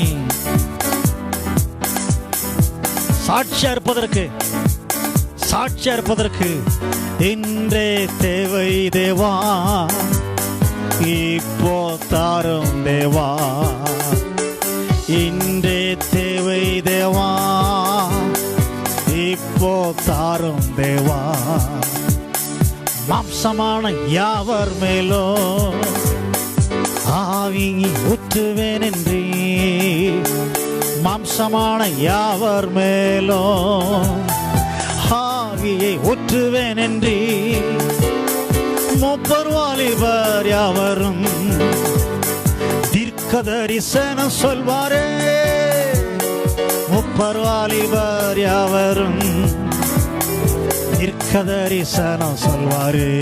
சாட்சியா இருப்பதற்கு இன்றே தேவை தேவா, இப்போ தாரும் தேவா. இன்றே தேவை தேவா, இப்போ தாரும் தேவா. மாம்சமான யாவர் மேலோ ஆவி ஊற்றுவேன் என்றே, மாம்சமான யாவர் மேலோ ஆவியை ஊற்றுவேன் என்றே. மூப்பர் வாலிபர் யாவரும் தீர்க்க தரிசனம் சொல்வாரே. மூப்பர் வாலிபர் யாவரும் தீர்க்க தரிசனம் சொல்வாரே.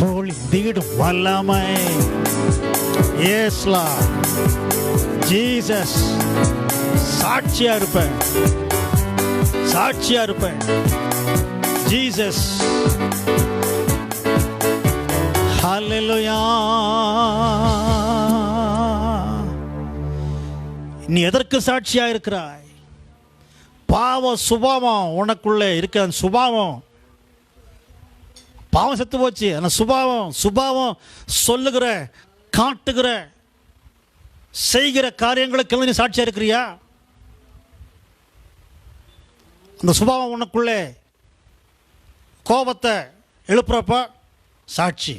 பொழிந்திடும் வல்லமை. ஏஸ்லா ஜீசஸ். சாட்சியா இருப்பேன் ஜீசஸ். ஹல்லேலூயா. நீ எதற்கு சாட்சியா இருக்கிறாய்? பாவ சுபாவம் உனக்குள்ளே இருக்க. அந்த சுபாவம், பாவம் செத்து போச்சு. அந்த சுபாவம் சொல்லுகிற, காட்டுகிற, செய்கிற காரியங்களுக்கு நீ சாட்சியா இருக்கிறியா? அந்த சுபாவம் உனக்குள்ளே கோபத்தை எழுப்புறப்ப சாட்சி.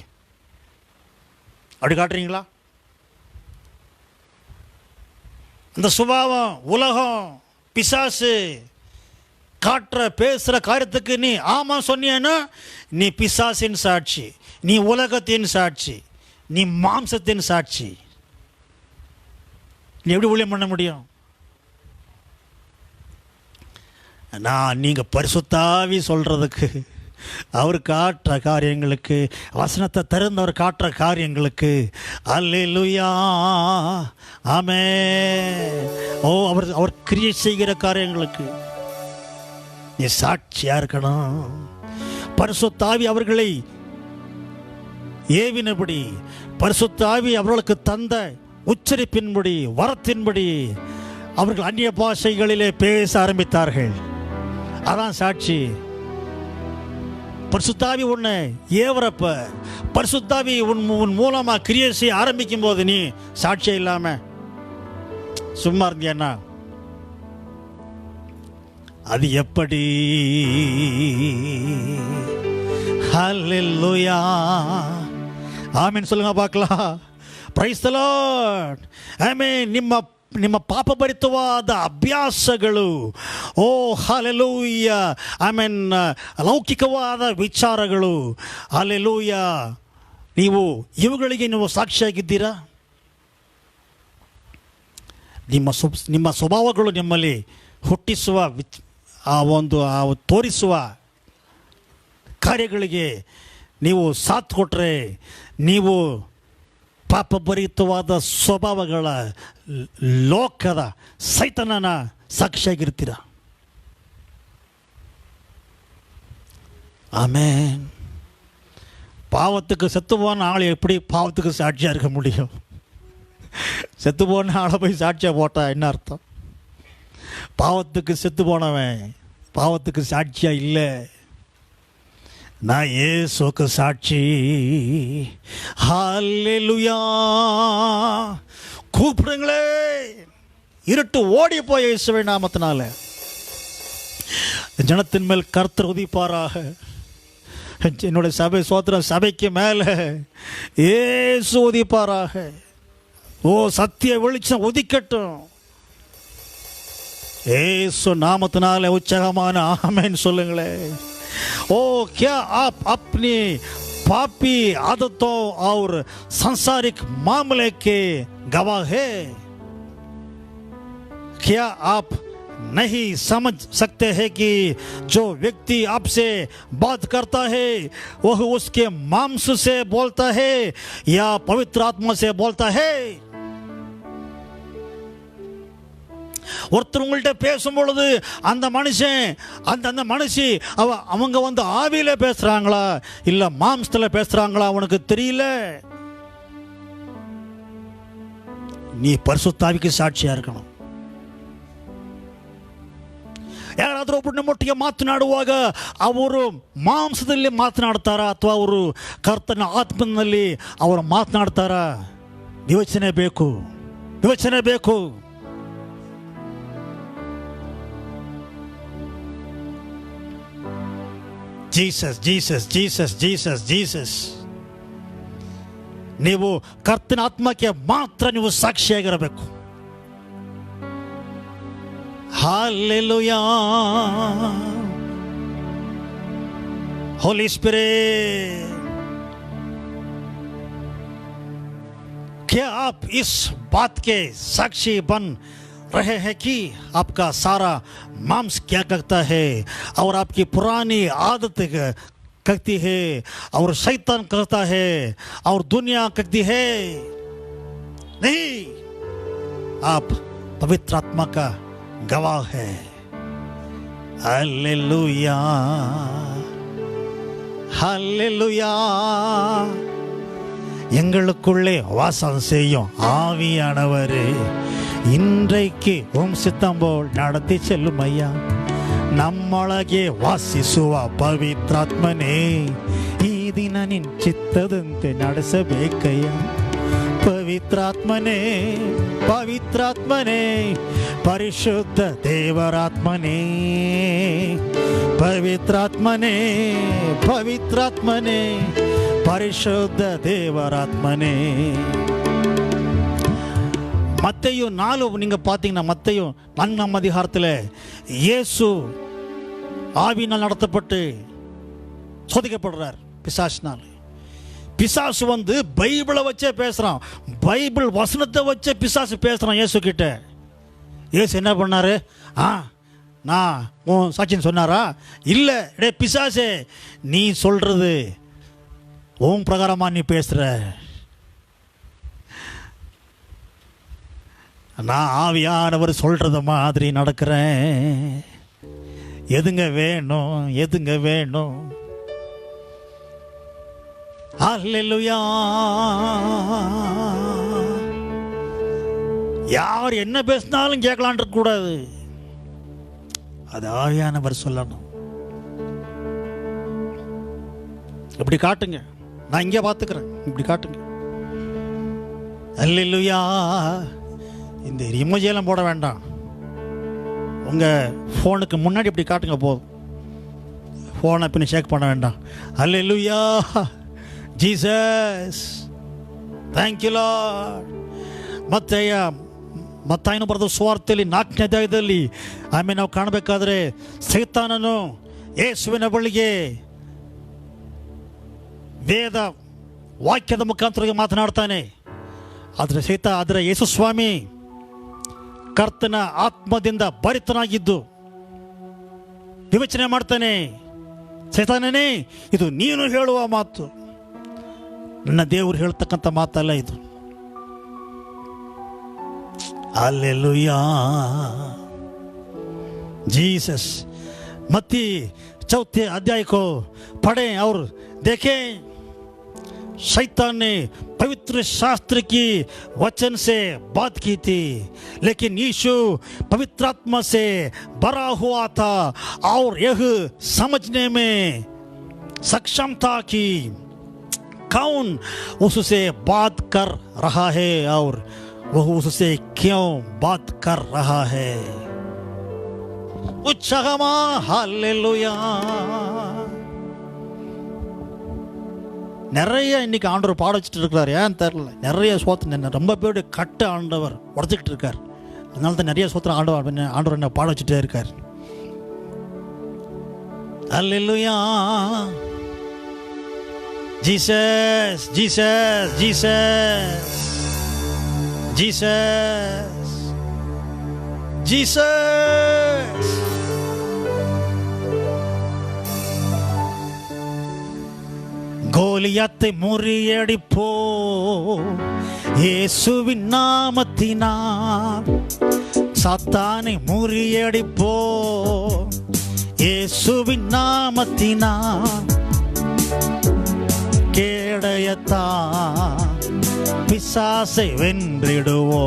அப்படி காட்டுறீங்களா? அந்த சுபாவம் உலகம், பிசாசு காட்டுற பேசுகிற காரியத்துக்கு நீ ஆமா சொன்னியன்னா நீ பிசாசின் சாட்சி, நீ உலகத்தின் சாட்சி, நீ மாம்சத்தின் சாட்சி. நீ எப்படி ஊழியம் பண்ண முடியும்? நான் நீங்கள் பரிசுத்தாவி சொல்கிறதுக்கு, அவர் காட்டுற காரியங்களுக்கு, வசனத்தை திறந்தவர் காட்டுற காரியங்களுக்கு, அல்லேலூயா, ஆமென். ஓ, அவர் கிரியை செய்கிற காரியங்களுக்கு நீ சாட்சியா இருக்கணும். பரிசுத்தாவி அவர்களை ஏவினபடி, பரிசுத்தாவி அவர்களுக்கு தந்த உச்சரிப்பின்படி, வரத்தின்படி அவர்கள் அந்நிய பாஷைகளிலே பேச ஆரம்பித்தார்கள். அதான் சாட்சி. பரிசுத்தாவி உன்னை ஏவரப்ப, பரிசுத்தாவி உன் மூலமா கிரியை செய்ய ஆரம்பிக்கும் போது நீ சாட்சியம் இல்லாம சும்மா இருந்தியன்னா அது எப்படி? ஹல்லேலூயா, ஆமென் சொல்லுங்க பார்க்கலாம். Price the lord. ಆಮೆನ್. ನಿಮ್ಮ ಪಾಪಭರಿತವಾದ ಅಭ್ಯಾಸಗಳು, ಓ ಹಲ್ಲೆಲೂಯ, ಆಮೆನ್, ಲೌಕಿಕವಾದ ವಿಚಾರಗಳು, ಹಲ್ಲೆಲೂಯ, ಇವುಗಳಿಗೆ ನೀವು ಸಾಕ್ಷಿಯಾಗಿದ್ದೀರಾ? ನಿಮ್ಮ ಸ್ವಭಾವಗಳು ನಿಮ್ಮಲ್ಲಿ ಹುಟ್ಟಿಸುವ ತೋರಿಸುವ ಕಾರ್ಯಗಳಿಗೆ ನೀವು ಸಾಥ್ ಕೊಟ್ಟರೆ ನೀವು ಪಾಪಭರಿತವಾದ ಸ್ವಭಾವಗಳ ಲೋಕದ ಸೈತಾನನ ಸಾಕ್ಷಿಯಾಗಿರ್ತೀರ. ஆமென். பாவத்துக்கு செத்து போன ஆள் எப்படி பாவத்துக்கு சாட்சியாக இருக்க முடியும்? செத்து போன ஆளை போய் சாட்சியாக போட்டா என்ன அர்த்தம்? பாவத்துக்கு செத்து போனவன் பாவத்துக்கு சாட்சியாக இல்லை. நான் இயேசுவுக்கு சாட்சி. ஹல்லேலூயா. கூப்பிடுங்களே, இருட்டு ஓடி போய் இயேசுவின் நாமத்தினால. ஜனத்தின் மேல் கர்த்தர் உதிப்பாராக. என்னுடைய சபை சோத்திரம், சபைக்கு மேலே இயேசு உதிப்பாராக. ஓ சத்திய வெளிச்சம் உதிக்கட்டும். ஏசு நாமத்தினாலே உற்சாகமான ஆமென் சொல்லுங்களேன். ओ क्या आप अपनी पापी आदतों और सांसारिक मामले के गवाह है? क्या आप नहीं समझ सकते हैं कि जो व्यक्ति आपसे बात करता है वह उसके मांस से बोलता है या पवित्र आत्मा से बोलता है? ஒருத்தர் உங்கள்கிட்ட பேசும் பொழுது அந்த மனுஷன் அந்த மனுஷி அவங்க வந்து ஆவியில பேசுறாங்களா இல்ல மாம்சத்துல பேசுறாங்களா அவனுக்கு தெரியல. நீ பரிசுத்த ஆவிக்கு சாட்சியா இருக்கணும். ಯಾರಾದರೂ ಒಬ್ಬನೊಟ್ಟಿಗೆ ಮಾತನಾಡುವಾಗ ಅವರು ಮಾಂಸದಲ್ಲಿ ಮಾತನಾಡ್ತಾರಾ ಅಥವಾ ಅವರು ಕರ್ತನ ಆತ್ಮನಲ್ಲಿ ಅವರು ಮಾತನಾಡ್ತಾರಾ? ವಿವೇಚನೆ ಬೇಕು, ವಿವೇಚನೆ ಬೇಕು. Jesus Jesus Jesus Jesus Jesus. ನೀವು ಕರ್ತನ ಆತ್ಮಕ್ಕೆ ಮಾತ್ರ ನೀವು ಸಾಕ್ಷಿಯಾಗಿರಬೇಕು. हालेलुया. होली स्पिरिट, क्या आप इस बात के साक्षी बन रहे हैं कि आपका सारा मांस क्या कहता है और आपकी पुरानी आदत कहती है और शैतान कहता है और दुनिया कहती है? नहीं, आप पवित्र आत्मा का गवाह है. Hallelujah, hallelujah. எங்களுக்குள்ளே வாசம் செய்யும் ஆவியானவரே, இன்றைக்கு உம் சித்தம் போல் நடத்தி செல்லும் ஐயா. ನಮ್ಮೊಳಗೆ ವಾಸಿಸುವ ಪವಿತ್ರಾತ್ಮನೇ, ಈ ದಿನ ನಿನ್ ಚಿತ್ತದಂತೆ ನಡೆಸಬೇಕಯ್ಯ. ಪವಿತ್ರಾತ್ಮನೇ, ಪವಿತ್ರಾತ್ಮನೇ, ಪರಿಶುದ್ಧ ದೇವರಾತ್ಮನೇ, ಪವಿತ್ರಾತ್ಮನೇ, ಪವಿತ್ರಾತ್ಮನೇ, ಪರಿಶುದ್ಧ ದೇವರಾತ್ಮನೇ. மத்தேயு 4 நீங்க பார்த்தீங்கன்னா, மத்தேயு 4ஆம் அதிகாரத்தில் இயேசு ஆவியினால் நடத்தப்பட்டு சோதிக்கப்படுறார் பிசாசினால். பிசாசு வந்து பைபிளை வச்சே பேசுறான், பைபிள் வசனத்தை வச்சே பிசாசு பேசுறான் இயேசு கிட்ட. இயேசு என்ன பண்ணாரு? நான் உன் சாட்சின்னு சொன்னாரா? இல்லை, டே பிசாசே, நீ சொல்றது உன் பிரகாரமா நீ பேசுற, நான் ஆவியானவர் சொல்றது மாதிரி நடக்கிறேன். எதுங்க வேணும், எதுங்க வேணும்? அல்லேலூயா. யார் என்ன பேசினாலும் கேட்கலான் இருக்க கூடாது, அது ஆவியானவர் சொல்லணும். இப்படி காட்டுங்க, நான் இங்கே பார்த்துக்கிறேன், இப்படி காட்டுங்க. அல்லேலூயா. இந்த இமோஜியெல்லாம் போட வேண்டாம், உங்கள் ஃபோனுக்கு முன்னாடி இப்படி காட்டுங்க போதும். ஃபோனை பின்ன ஷேக் பண்ண வேண்டாம். அல்லேலூயா, ஜீசஸ், ಥ್ಯಾಂಕ್ ಯು ಲಾರ್ಡ್. ಮತ್ತಾಯನು ಬರೆದ ಸುವಾರ್ತೆಯಲ್ಲಿ 4ನೇ ಅಧ್ಯಾಯದಲ್ಲಿ ಆಮೇಲೆ ನಾವು ಕಾಣಬೇಕಾದ್ರೆ ಸೈತಾನನು ಯೇಸುವಿನ ಬಳಿಗೆ ವೇದ ವಾಕ್ಯದ ಮುಖಾಂತರ ಮಾತನಾಡ್ತಾನೆ. ಆದರೆ ಯೇಸು ಸ್ವಾಮಿ ಕರ್ತನ ಆತ್ಮದಿಂದ ಭರಿತನಾಗಿದ್ದು ವಿವೇಚನೆ ಮಾಡ್ತಾನೆ. ಸೈತಾನನೇ, ಇದು ನೀನು ಹೇಳುವ ಮಾತು, ನನ್ನ ದೇವರು ಹೇಳ್ತಕ್ಕಂಥ ಮಾತಲ್ಲ ಇದು. Hallelujah, Jesus. मत्ती 4 अध्याय को पढ़ें और देखें. शैतान ने पवित्र शास्त्र की वचन से बात की थी, लेकिन यीशु पवित्र आत्मा से भरा हुआ था और यह समझने में सक्षम था कि कौन उससे बात कर रहा है और वह उससे क्यों बात कर रहा है. உற்சாகமா ஹல்லேலூயா. நிறைய இன்னைக்கு ஆண்டவர் பாட வச்சுட்டு இருக்கிறார். ஏன் தெரியல, நிறைய சோத்திரம் ரொம்ப பேருடைய கட்டு ஆண்டவர் உடச்சிக்கிட்டு இருக்கார். அதனால தான் நிறைய சோத்திரம் ஆண்டவர் என்ன பாட வச்சுட்டே இருக்கார். Hallelujah. Jesus Jesus Jesus Jesus Jesus. கோலியாத்தை முறியடிப்போ இயேசுவின் நாமத்தினால். சாத்தானை முறியடிப்போ இயேசுவின் நாமத்தினால். கேடயத்தான் பிசாசை வென்றிடுவோ.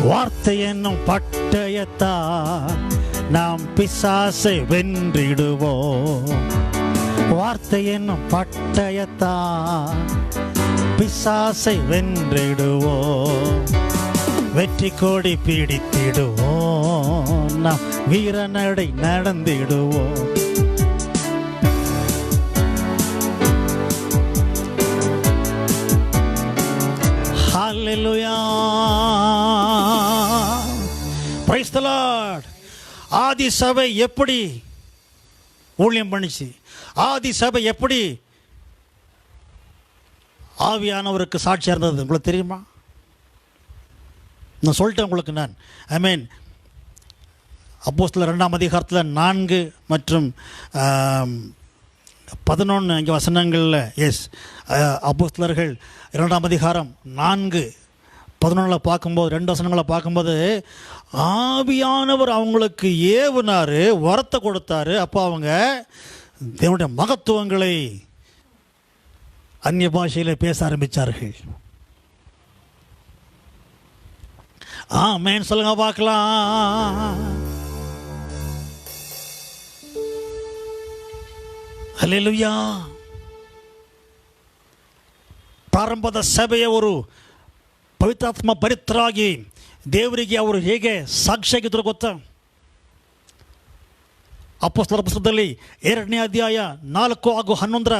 வார்த்தை என்னும் பட்டயத்தான் நாம் பிசாசை வென்றிடுவோம். வார்த்தை என்னும் பட்டயத்தான் பிசாசை வென்றிடுவோம். வெற்றி கொடி பிடித்திடுவோம். நாம் வீரநடை நடந்திடுவோம். ஹல்லேலூயா. Price the Lord. ஆதி சபை எப்படி ஊழியம் பண்ணிச்சு? ஆதி சபை எப்படி ஆவியானவருக்கு சாட்சியாக இருந்தது உங்களுக்கு தெரியுமா? நான் சொல்லிட்டேன் உங்களுக்கு. நான் மீன் அப்போஸ்தலர் 2ஆம் அதிகாரத்தில் 4 மற்றும் 11 இங்கே வசனங்களில் அப்போஸ்தலர்கள் 2ஆம் அதிகாரம் 4:11 பார்க்கும்போது 2 வசனங்களை பார்க்கும்போது ஆவியானவர் அவங்களுக்கு ஏவுனார், வரத்தை கொடுத்தாரு. அப்போ அவங்க தேவனுடைய மகத்துவங்களை அந்நிய பாஷையில் பேச ஆரம்பித்தார்கள். ஆமென் சொல்லுங்க பார்க்கலாம். ஹல்லேலூயா. ಪ್ರಾರಂಭದ ಸಭೆಯ ಅವರು ಪವಿತ್ರಾತ್ಮ ಭರಿತರಾಗಿ ದೇವರಿಗೆ ಅವರು ಹೇಗೆ ಸಾಕ್ಷಿಯಾಗಿದ್ದರು ಗೊತ್ತಾ? ಅಪೊಸ್ತಲರ ಪುಸ್ತಕದಲ್ಲಿ 2ನೇ ಅಧ್ಯಾಯ 4 ಹಾಗೂ 11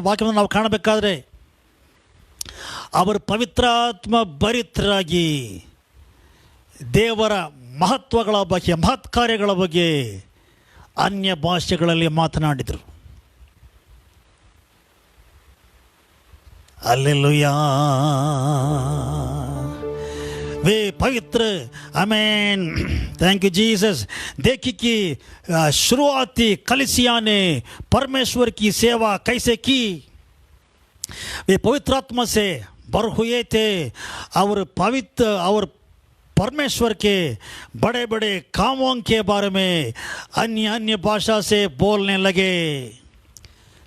ವಾಕ್ಯವನ್ನು ನಾವು ಕಾಣಬೇಕಾದ್ರೆ ಅವರು ಪವಿತ್ರಾತ್ಮ ಭರಿತರಾಗಿ ದೇವರ ಮಹತ್ವಗಳ ಬಗ್ಗೆ, ಮಹತ್ ಕಾರ್ಯಗಳ ಬಗ್ಗೆ ಅನ್ಯ ಭಾಷೆಗಳಲ್ಲಿ ಮಾತನಾಡಿದರು. हालेलुया. वे पवित्र, आमीन, थैंक यू जीसस. देखिए कि शुरुआती कलीसिया ने परमेश्वर की सेवा कैसे की. वे पवित्र आत्मा से भर हुए थे और पवित्र और परमेश्वर के बड़े बड़े कामों के बारे में अन्य अन्य भाषा से बोलने लगे.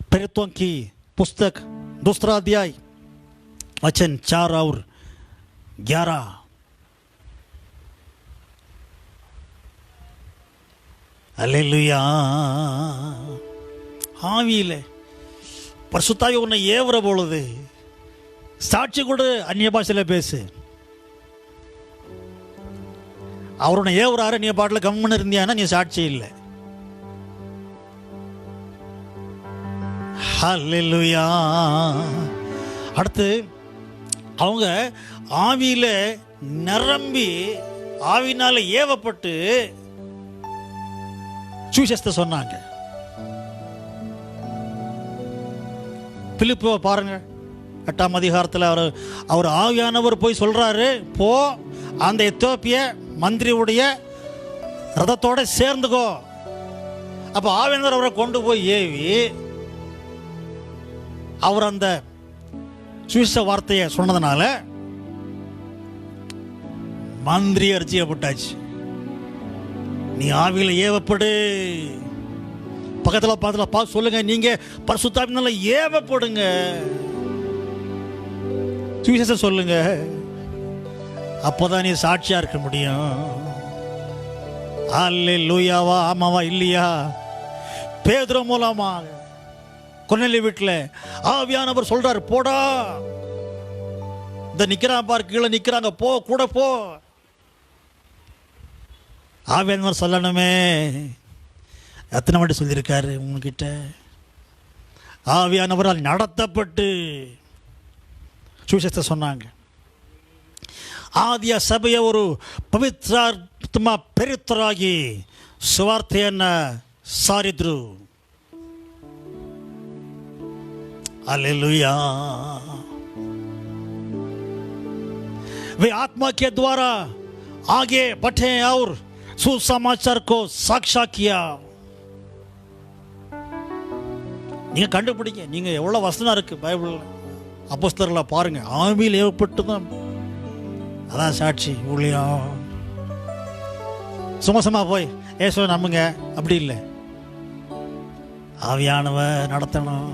प्रेरितों की पुस्तक 2 अध्याय वचन 4 और 11. அல்லேலூயா. ஆவியில பரிசுத்தாவி உன்னை ஏவுற பொழுது சாட்சி கொடு, அந்நிய பாஷையில பேசு. அவருடைய ஏவுறாரு, நீ பாட்டில் கம்முன்னு இருந்தியானா நீ சாட்சி இல்லை. ஹல்லேலூயா. அடுத்து அவங்க ஆவியில நிரம்பி ஆவினால ஏவப்பட்டு சுவிசேஷத்தை சொன்னாங்க. பிலிப்பை பாருங்க, 8ஆம் அதிகாரத்தில் அவர் ஆவியானவர் போய் சொல்றாரு, போ அந்த எத்தியோப்பிய மந்திரியுடைய ரதத்தோட சேர்ந்துக்கோ. அப்ப ஆவியானவர் அவரை கொண்டு போய் ஏவி அவர் அந்த சுவிசேஷ வார்த்தையை சொன்னதுனால மந்திரி அரிச்சியப்பட்டாச்சு. நீ ஆவியில ஏவப்படு. பக்கத்தில் பார்த்து சொல்லுங்க, நீங்க பரிசுத்தாவினால ஏவப்படுங்க, சுவிசேஷம் சொல்லுங்க. அப்போதான் நீ சாட்சியா இருக்க முடியும். அல்லேலூயாவா? ஆமாவா இல்லையா? பேதுரு மூலமாக கொர்நேலிய வீட்டில் ஆவியானவர் சொல்றாரு, போடா, இந்த நிக்கிறான் பார், கீழே நிக்கிறாங்க, போ, கூட போ. ஆவியானவர் சொல்லணுமே, எத்தனை வாட்டி சொல்லியிருக்காரு உங்ககிட்ட? ஆவியானவரால் நடத்தப்பட்டு சுவிசேஷத்தை சொன்னாங்க. ಆದಿಯ ಸಭೆಯ ஒரு ಪವಿತ್ರಾತ್ಮ ಪ್ರೇರಿತರಾಗಿ ಸುವಾರ್ತೆಯನ್ನು ಸಾರಿದ್ರು. हालेलुया। वे आत्मा के द्वारा आगे बढ़े और सुसमाचार को साक्षा किया. நீங்க கண்டுபிடிங்க, நீங்க எவ்வளவு வசனம் இருக்கு பைபிள் அப்போஸ்தலர்ல பாருங்க. ஆவியில் ஏவப்பட்டு தான், அதான் சாட்சி ஊழியம். சும்மா போய் ஏசுவை நம்புங்க அப்படி இல்லை, ஆவியானவ நடத்தணும்.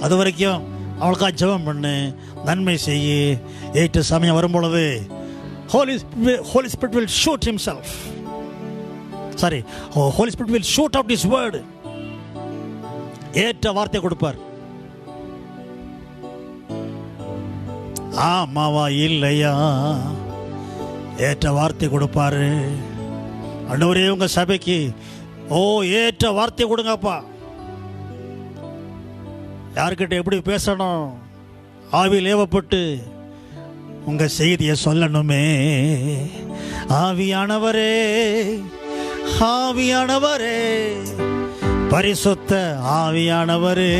அது வரைக்கும் அவளுக்கா ஜெபம் பண்ணு, நன்மை செய்ய. ஏற்ற சமயம் வரும் பொழுது Holy Spirit will shoot himself. Sorry, Holy Spirit will shoot out his word. ஏற்ற வார்த்தை கொடுப்பார். ஆமாவா இல்லையா? ஏற்ற வார்த்தை கொடுப்பாரு. ஆண்டவரே உங்க சபைக்கு ஏற்ற வார்த்தை கொடுங்கப்பா. யாருக்கிட்ட எப்படி பேசணும், ஆவியில் ஏவப்பட்டு உங்க செய்தியை சொல்லணுமே. ஆவியானவரே, ஆவியானவரே, பரிசுத்த ஆவியானவரே.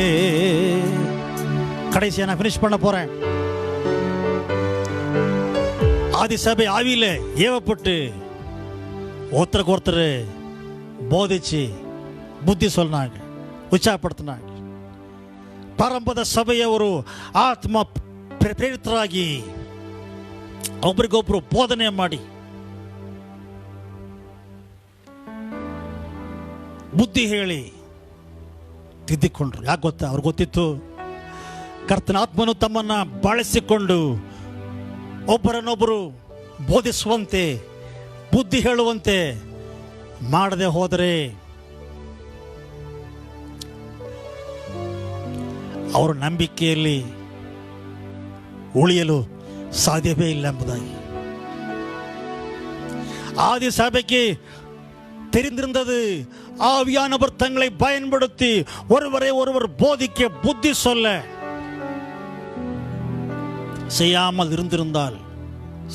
கடைசியா நான் பினிஷ் பண்ண போறேன். ஆதி சபை ஆவியில ஏவப்பட்டு ஒருத்தருக்கு ஒருத்தர் போதிச்சு புத்தி சொன்னாங்க, உற்சாகப்படுத்தினாங்க. பரம்பத ಸಭೆಯ ஒரு ಆತ್ಮ ಪ್ರೇರಿತರಾಗಿ ಒಬ್ಬರಿಗೊಬ್ಬರು ಬೋಧನೆ ಮಾಡಿ ಬುದ್ಧಿ ಹೇಳಿ ತಿದ್ದಿಕೊಂಡ್ರು. ಯಾಕೆ ಗೊತ್ತಾ? ಅವ್ರಿಗೆ ಗೊತ್ತಿತ್ತು, ಕರ್ತನ ಆತ್ಮನು ತಮ್ಮನ್ನ ಬಳಸಿಕೊಂಡು ಒಬ್ಬರನ್ನೊಬ್ಬರು ಬೋಧಿಸುವಂತೆ, ಬುದ್ಧಿ ಹೇಳುವಂತೆ ಮಾಡದೆ ಹೋದರೆ ಅವರ ನಂಬಿಕೆಯಲ್ಲಿ ಉಳಿಯಲು ಸಾಧ್ಯವೇ ಇಲ್ಲ ಎಂಬುದಾಗಿ ஆதி சபைக்கு தெரிந்திருந்தது. ஆவியானவர் தங்களை பயன்படுத்தி ஒருவரை ஒருவர் போதிக்க, புத்தி சொல்ல செய்யாமல் இருந்திருந்தால்,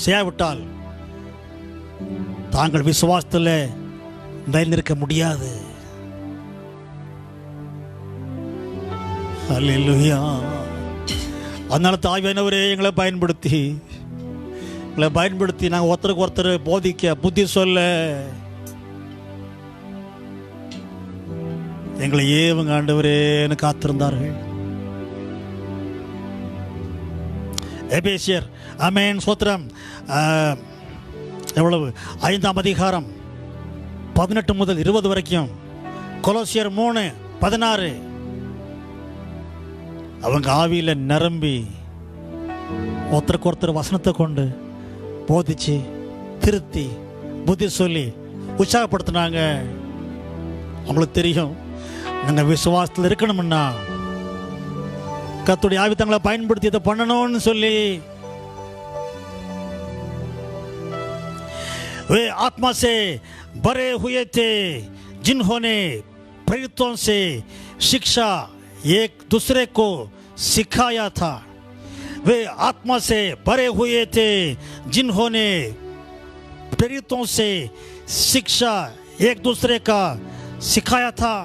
செய்யாவிட்டால் தாங்கள் விசுவாசத்தில் நிலைநிற்க முடியாது. அல்லேலூயா. அதனால ஆவியானவரே எங்களை பயன்படுத்தி நாங்கள் ஒருத்தருக்கு ஒருத்தர் போதிக்க, புத்தி சொல்ல எங்களை ஏவுங்க ஆண்டவரேன்னு காத்திருந்தார்கள். எபேசியர், ஆமென், ஸ்தோத்திரம். எவ்வளவு? 5ஆம் அதிகாரம் 18 முதல் 20 வரைக்கும். கொலோசியர் 3:16. அவங்க ஆவியில நிரம்பி ஒருத்தருக்கு ஒருத்தர் வசனத்தை கொண்டு போதிச்சு, திருத்தி, புத்தி சொல்லி உற்சாகப்படுத்தினாங்க. அவங்களுக்கு தெரியும், நாங்கள் விசுவாசத்தில் இருக்கணும்னா கர்த்தருடைய ஆவி தங்களை பயன்படுத்தி இதை பண்ணணும்னு சொல்லி. वे आत्मा से भरे हुए थे जिन्होंने प्रेरितों से शिक्षा एक दूसरे को सिखाया था. वे आत्मा से भरे हुए थे जिन्होंने प्रेरितों से शिक्षा एक दूसरे का सिखाया था.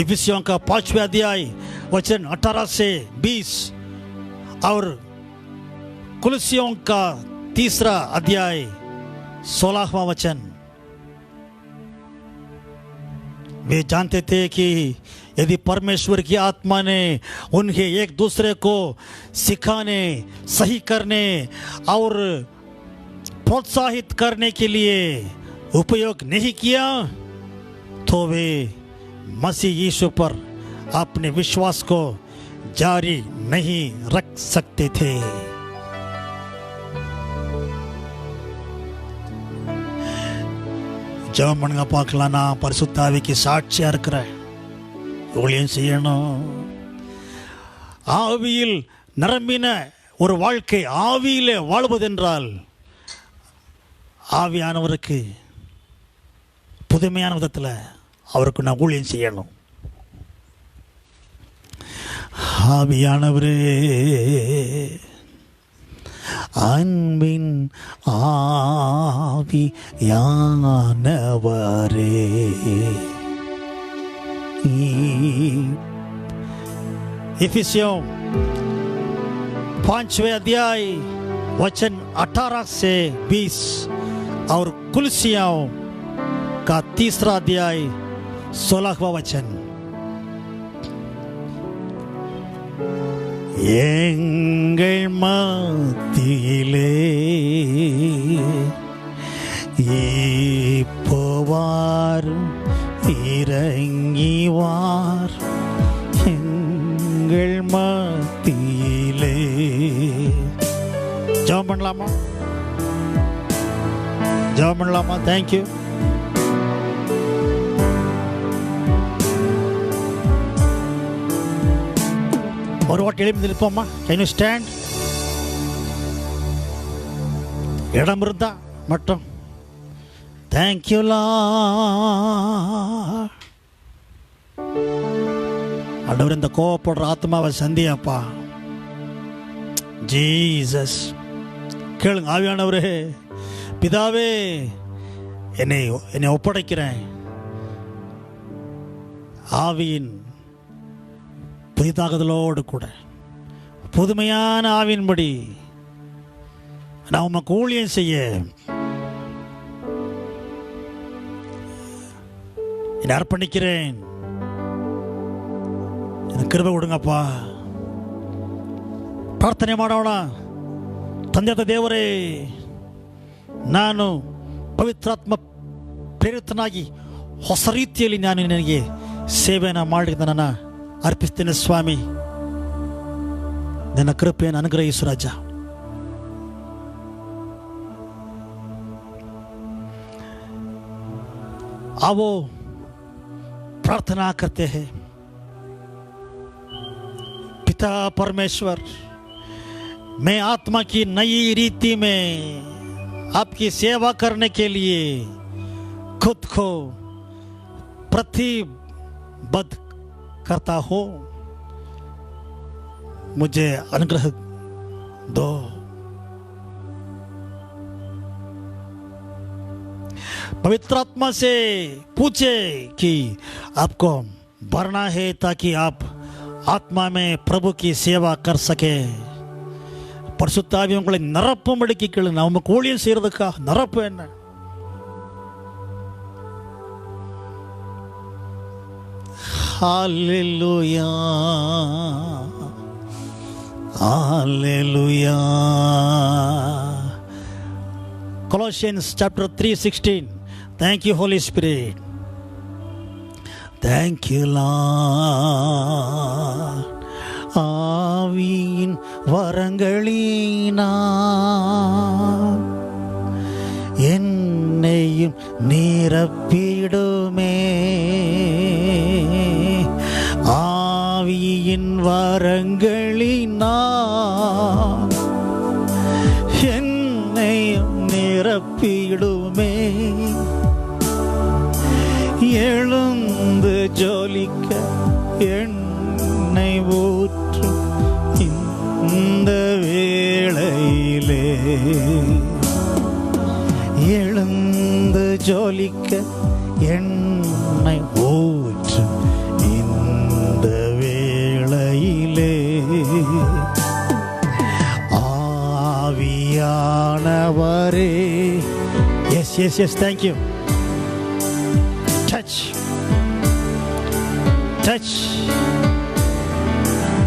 इफिसियों का 5वां अध्याय वचन 18 से 20 और कुलसियों का 3 अध्याय 16वां वचन. वे जानते थे कि यदि परमेश्वर की आत्मा ने उन्हें एक दूसरे को सिखाने, सही करने और प्रोत्साहित करने के लिए उपयोग नहीं किया, तो वे मसीह यीशु पर अपने विश्वास को जारी नहीं रख सकते थे. ஜெபம் பண்ணுங்க பார்க்கலாம். நான் பரிசுத்த ஆவிக்கு சாட்சியா இருக்கிறேன். ஊழியம் செய்யணும். ஆவியில் நிரம்பின ஒரு வாழ்க்கை, ஆவியிலே வாழ்வதென்றால் ஆவியானவருக்கு புதுமையான விதத்தில் அவருக்கு நான் ஊழியம் செய்யணும். ஆவியானவரே, அன்பின் ஆவியானவரே, इफिसियों 5वें अध्याय वचन 18 से 20 और कुलसियों का 3रा अध्याय 16वां वचन. எங்கள் மத்தியிலே இப்போவாரும் இறங்கிவார், எங்கள் மத்தியிலே. ஜெபம் பண்ணலாமா? ஜெபம் பண்ணலாமா? தேங்க்யூ. ஒரு வாட்டி எழுப்பி நிற்போமா? Can you stand? இடம் இருந்தா மட்டும். Thank you Lord. ஆண்டவர், இந்த கோவப்படுற ஆத்மாவை சந்தியாப்பா. ஜீசஸ். கேளுங்க. ஆவியானவரே, பிதாவே, என்னை ஒப்படைக்கிறேன். ஆவியின் புதிதாகுதலோடு கூட புதுமையான ஆவியின்படி நான் உமக்கு ஊழியம் செய்ய என்னை அர்ப்பணிக்கிறேன். எனக்கு கிருபை கொடுங்கப்பா. ಪ್ರಾರ್ಥನೆ ಮಾಡೋಣ. ತಂದೆಯಾದ ದೇವರೇ, ನಾನು ಪವಿತ್ರಾತ್ಮ ಪ್ರೇರಿತನಾಗಿ ಹೊಸ ರೀತಿಯಲ್ಲಿ ನಾನು ನಿನಗೆ ಸೇವೆಯನ್ನು ಮಾಡಿ ನನ್ನನ್ನು ಅರ್ಪಿಸ್ತೇನೆ ಸ್ವಾಮಿ. ನನ್ನ ಕೃಪೆಯನ್ನು ಅನುಗ್ರಹಿಸು ರಾಜ. आओ प्रार्थना करते हैं. पिता परमेश्वर, मैं आत्मा की नई रीति में आपकी सेवा करने के लिए खुद को प्रतिबद्ध करता हूँ. मुझे अनुग्रह दो. पवित्र आत्मा से पूछे कि आपको भरना है ताकि आप आत्मा में प्रभु की सेवा कर सके. பரிசுத்த ஆவி உங்களை நிரப்பும்படிக்கு கேளுங்க. நம்ம ஊழியம் செய்யறதுக்கா நிரப்பு என்ன? ஹalleluya, ஹalleluya. Colossians chapter 3:16. Thank you Holy Spirit. Thank you Lord. ஆவியின் வரங்களினால் என்னையும் நிரப்பிடுமே. ஆவியின் வரங்களினால் என்னையும் நிரப்பிடுமே. எழுந்து ஜொலிக்க என்னை ஊற்று இந்த வேளையிலே. எழுந்து ஜொலிக்க என்னை ஊற்று இந்த வேளையிலே. ஆவியானவரே. Yes yes yes. Thank you. Touch, touch,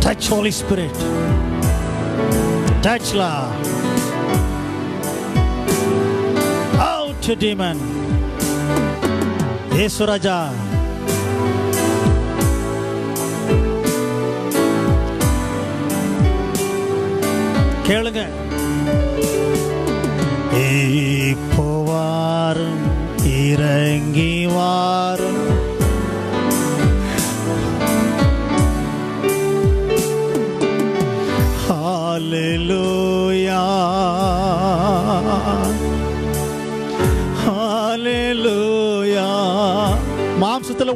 touch Holy Spirit. Touch Lord. Out to demon. Yesu Raja. கேளுங்க. இப்போ வாரும், இறங்கி வாரும்,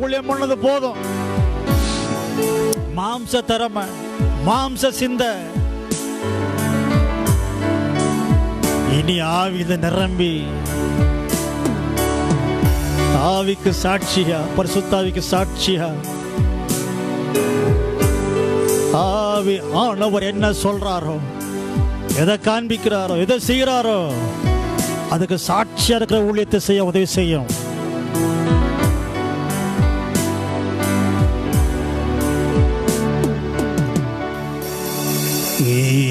ஊழியம் பண்ணது போதும். மாம்ச திறமை, மாம்ச சிந்த, இனி ஆவியில நிரம்பி ஆவிக்கு சாட்சியா, பரிசுத்தாவிக்கு சாட்சியா, ஆவி ஆனவர் என்ன சொல்றாரோ, எதை காண்பிக்கிறாரோ, எதை செய்கிறாரோ அதுக்கு சாட்சியா இருக்கிற ஊழியத்தை செய்ய உதவி செய்யும்.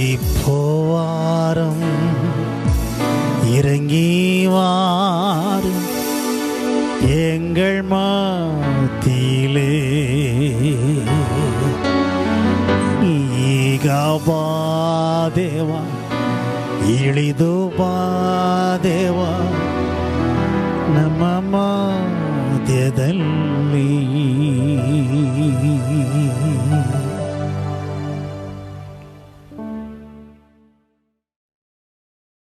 இப்போவாரம் இறங்கி வாரும் எங்கள் மத்தியிலே, ஈகபா தேவா, ಇಳಿದು ಬಾ ದೇವ ನಮ್ಮ ಮಧ್ಯದಲ್ಲಿ.